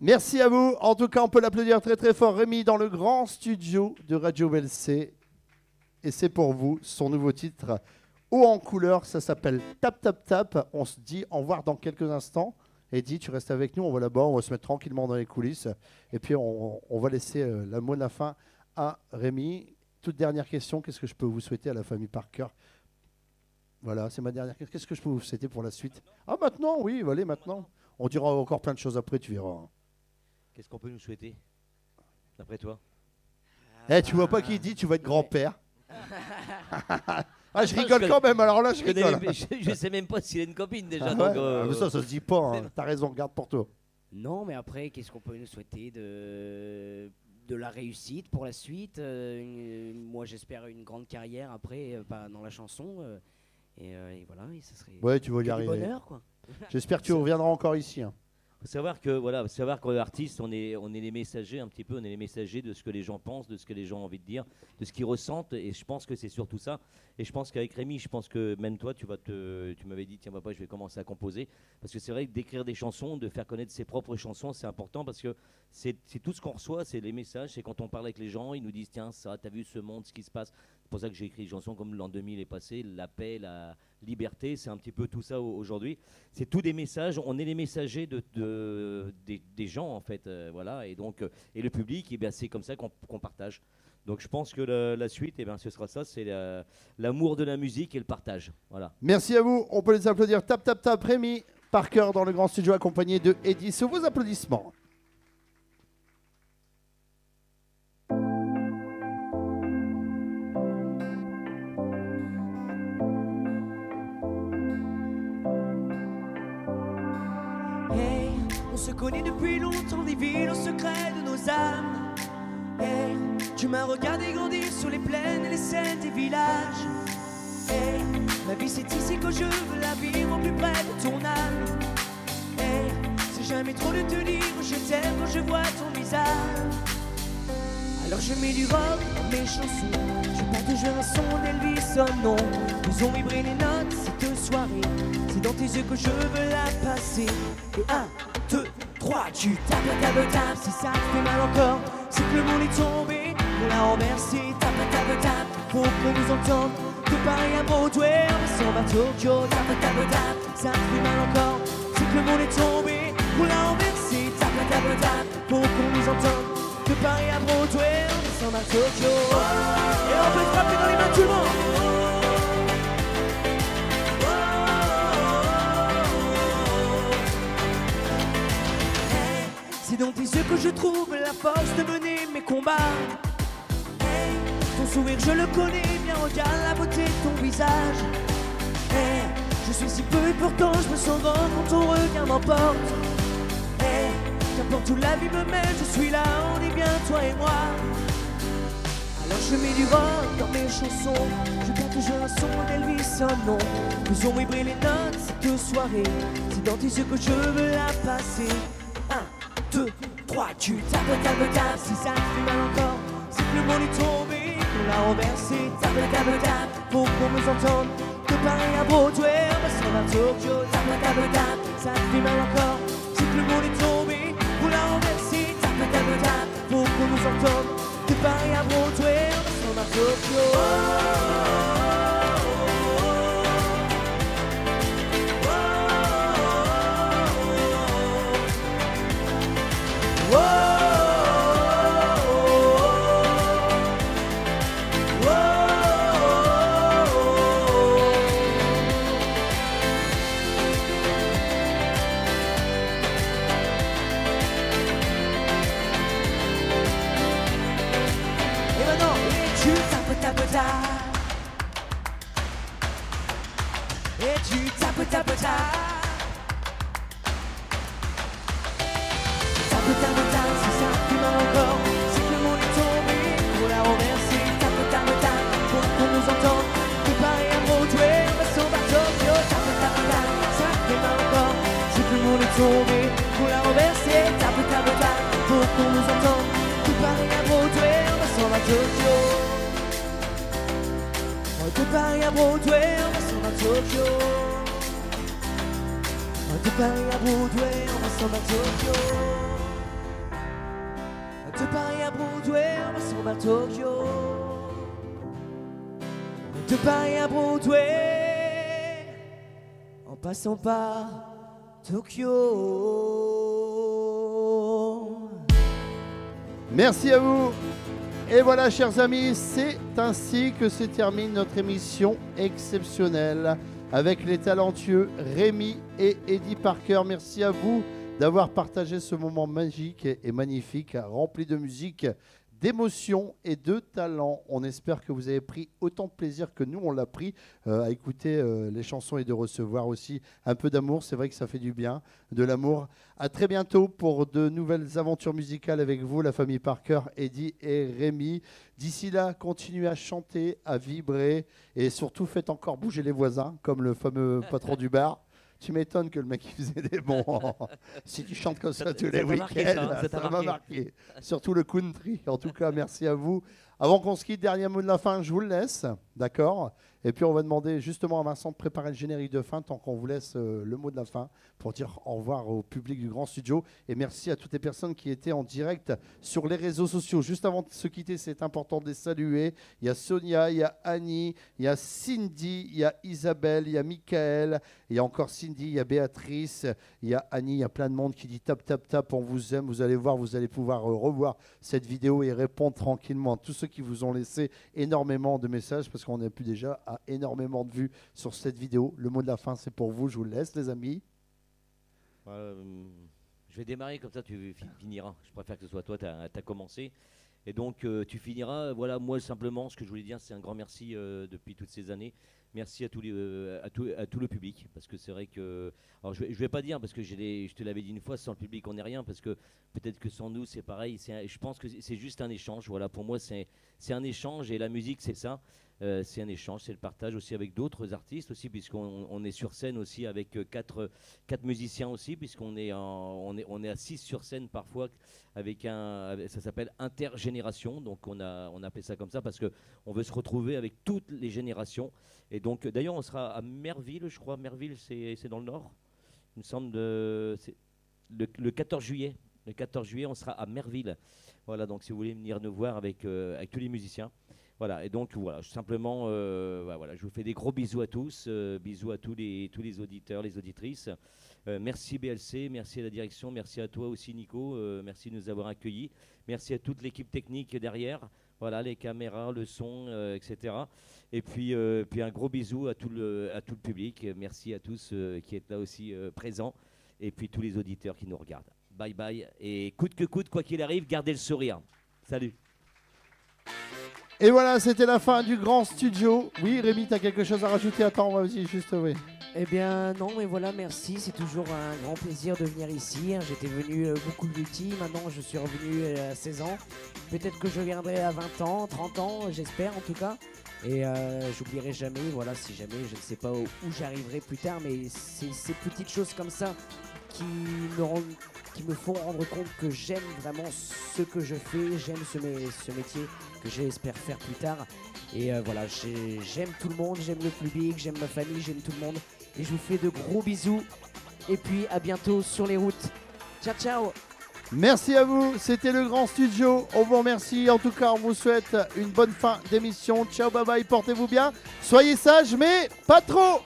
S1: Merci à vous. En tout cas, on peut l'applaudir très très fort. Rémi dans le grand studio de Radio BLC. Et c'est pour vous son nouveau titre haut en couleur. Ça s'appelle Tap Tap Tap. On se dit au revoir dans quelques instants. Eddie, tu restes avec nous, on va là-bas, on va se mettre tranquillement dans les coulisses. Et puis, on va laisser la mot de la fin à Rémi. Toute dernière question, qu'est-ce que je peux vous souhaiter à la famille Parker? Voilà, c'est ma dernière question. Qu'est-ce que je peux vous souhaiter pour la suite? Ah, maintenant, oui, allez, maintenant. On dira encore plein de choses après, tu verras.
S3: Qu'est-ce qu'on peut nous souhaiter, d'après toi?
S1: Eh, tu vois pas qui dit, tu vas être grand-père. Ah, je rigole quand même, alors là, je rigole.
S3: Je sais même pas s'il a une copine déjà.
S1: Ah ouais,
S3: donc,
S1: mais ça se dit pas, hein. T'as raison, garde pour toi.
S2: Non, mais après, qu'est-ce qu'on peut nous souhaiter de la réussite pour la suite? Moi, j'espère une grande carrière après dans la chanson. Et voilà, et ça serait
S1: Ouais, tu vas y
S2: que du
S1: arriver.
S2: bonheur, quoi.
S1: J'espère que tu reviendras encore ici. Hein.
S3: Faut savoir que voilà, savoir qu'en artiste, on est les messagers un petit peu, on est les messagers de ce que les gens pensent, de ce que les gens ont envie de dire, de ce qu'ils ressentent. Et je pense que c'est surtout ça. Et je pense qu'avec Rémi, je pense que même toi, tu m'avais dit tiens papa, je vais commencer à composer parce que c'est vrai que d'écrire des chansons, de faire connaître ses propres chansons, c'est important parce que c'est tout ce qu'on reçoit, c'est les messages. C'est quand on parle avec les gens, ils nous disent tiens ça, t'as vu ce monde, ce qui se passe. C'est pour ça que j'ai écrit des chansons comme l'an 2000 est passé, la paix, la liberté, c'est un petit peu tout ça aujourd'hui. C'est tous des messages, on est les messagers des gens en fait, voilà. Et donc et le public, eh bien, c'est comme ça qu'on partage. Donc je pense que la suite, eh bien, ce sera ça, c'est l'amour de la musique et le partage. Voilà.
S1: Merci à vous, on peut les applaudir. Tap, tap, tap, Rémi Parker dans le grand studio accompagné de Eddie. Sous vos applaudissements.
S2: Hey, on se connaît depuis longtemps, des villes au secret de nos âmes. Hey, tu m'as regardé grandir sur les plaines et les scènes des villages. Hey, ma vie c'est ici que je veux la vivre au plus près de ton âme. Hey, c'est jamais trop de te dire je t'aime quand je vois ton visage. Alors je mets du rock dans mes chansons, je porte jouer un son d'Elvis Sonnon. Faisons vibrer les notes cette soirée, c'est dans tes yeux que je veux la passer. Et 1, 2, 3, tu tapes la table, tape, si ça te fait mal encore, c'est que le monde est tombé, on l'a renversé. Tape la table, tape, faut qu'on nous entende, de Paris à Broadway, on descend à Tokyo. Tape la table, tape, ça te fait mal encore, c'est que le monde est tombé, on l'a renversé. Tape la table, tape, faut qu'on nous entende, de Paris à Broadway, on descend à Tokyo. Et on peut frapper dans les mains tout le monde. Hey, c'est dans tes yeux que je trouve la force de mener mes combats. Hey, ton sourire je le connais bien, regarde la beauté de ton visage. Hey, je suis si peu et pourtant je me sens grand quand ton regard m'emporte. Hey, qu'importe où la vie me mène, je suis là, on est bien toi et moi. Alors je mets du rock dans mes chansons, je porte toujours un son d'Elvis Sonnon. Faisons vibrer les notes cette soirée, c'est dans tes yeux que je veux la passer. 1, 2, 3, tu tapes, tape, tape, si ça te fait mal encore, c'est que le monde est tombé, on l'a renversé. Tape, tape, tape, faut qu'on nous entende, de Paris à Broadway, on va s'en à Tokyo. Tape, tape, tape, ça te fait mal encore, c'est que le monde est tombé, on l'a renversé. Tape, tape, tape, faut qu'on nous entende, de Paris à Broadway, on va s'en à Tokyo. on est tombé, pour la renverser, tape, pour qu'on nous entende. De Paris à Broadway, on va s'en à Tokyo. De Paris à Broadway, on va s'en à Tokyo. De Paris à Broadway, on va s'en à Tokyo. De Paris à Broadway, on va s'en à Tokyo. De Paris à Broadway, en passant par Tokyo.
S1: Merci à vous. Et voilà, chers amis, c'est ainsi que se termine notre émission exceptionnelle avec les talentueux Rémi et Eddie Parker. Merci à vous d'avoir partagé ce moment magique et magnifique, rempli de musique, d'émotion et de talent. On espère que vous avez pris autant de plaisir que nous, on l'a pris à écouter les chansons et de recevoir aussi un peu d'amour. C'est vrai que ça fait du bien, de l'amour. À très bientôt pour de nouvelles aventures musicales avec vous, la famille Parker, Eddie et Rémi. D'ici là, continuez à chanter, à vibrer et surtout faites encore bouger les voisins, comme le fameux patron du bar. Tu m'étonnes que le mec il faisait des bons. Si tu chantes comme ça tous les week-ends, ça m'a marqué. Surtout le country. En tout cas, merci à vous. Avant qu'on se quitte, dernier mot de la fin, je vous le laisse. D'accord ? Et puis on va demander justement à Vincent de préparer le générique de fin tant qu'on vous laisse le mot de la fin pour dire au revoir au public du Grand Studio. Et merci à toutes les personnes qui étaient en direct sur les réseaux sociaux. Juste avant de se quitter, c'est important de les saluer. Il y a Sonia, il y a Annie, il y a Cindy, il y a Isabelle, il y a Michael, il y a encore Cindy, il y a Béatrice, il y a Annie, il y a plein de monde qui dit tap, tap, tap, on vous aime. Vous allez voir, vous allez pouvoir revoir cette vidéo et répondre tranquillement à tous ceux qui vous ont laissé énormément de messages parce qu'on a pu déjà à énormément de vues sur cette vidéo. Le mot de la fin, c'est pour vous. Je vous laisse, les amis.
S3: Je vais démarrer comme ça, tu finiras. Je préfère que ce soit toi, tu as commencé. Et donc, tu finiras. Voilà, moi, simplement, ce que je voulais dire, c'est un grand merci depuis toutes ces années. Merci à tout le public, parce que c'est vrai que... Alors, je vais pas dire, parce que je te l'avais dit une fois, sans le public, on n'est rien, parce que peut-être que sans nous, c'est pareil. Je pense que c'est juste un échange. Voilà, pour moi, c'est un échange, et la musique, c'est ça. C'est un échange, c'est le partage aussi avec d'autres artistes aussi, puisqu'on est sur scène aussi avec quatre musiciens aussi, puisqu'on est à 6 sur scène parfois avec ça s'appelle intergénération, donc on a appelé ça comme ça parce qu'on veut se retrouver avec toutes les générations. Et donc d'ailleurs on sera à Merville, je crois. Merville c'est dans le nord, il me semble, c'est le 14 juillet. Le 14 juillet on sera à Merville. Voilà, donc si vous voulez venir nous voir avec tous les musiciens. Voilà, et donc voilà, simplement, voilà, je vous fais des gros bisous à tous, bisous à tous les auditeurs, les auditrices. Merci BLC, merci à la direction, merci à toi aussi Nico, merci de nous avoir accueillis. Merci à toute l'équipe technique derrière, voilà, les caméras, le son, etc. Et puis un gros bisou à tout le public. Merci à tous qui êtes là aussi présents, et puis tous les auditeurs qui nous regardent. Bye bye, et coûte que coûte, quoi qu'il arrive, gardez le sourire. Salut.
S1: Et voilà, c'était la fin du Grand Studio. Oui, Rémi, tu as quelque chose à rajouter? Attends, vas-y, juste, oui.
S2: Eh bien, non, mais voilà, merci. C'est toujours un grand plaisir de venir ici. J'étais venu beaucoup plus petit. Maintenant, je suis revenu à 16 ans. Peut-être que je viendrai à 20 ans, 30 ans, j'espère en tout cas. Et j'oublierai jamais, voilà, si jamais, je ne sais pas où j'arriverai plus tard, mais c'est ces petites choses comme ça qui me font rendre compte que j'aime vraiment ce que je fais, j'aime ce métier que j'espère faire plus tard. Et voilà, j'aime tout le monde, j'aime le public, j'aime ma famille, j'aime tout le monde. Et je vous fais de gros bisous. Et puis à bientôt sur les routes. Ciao, ciao.
S1: Merci à vous, c'était le Grand Studio. On vous remercie, en tout cas on vous souhaite une bonne fin d'émission. Ciao, bye bye, portez-vous bien. Soyez sages, mais pas trop.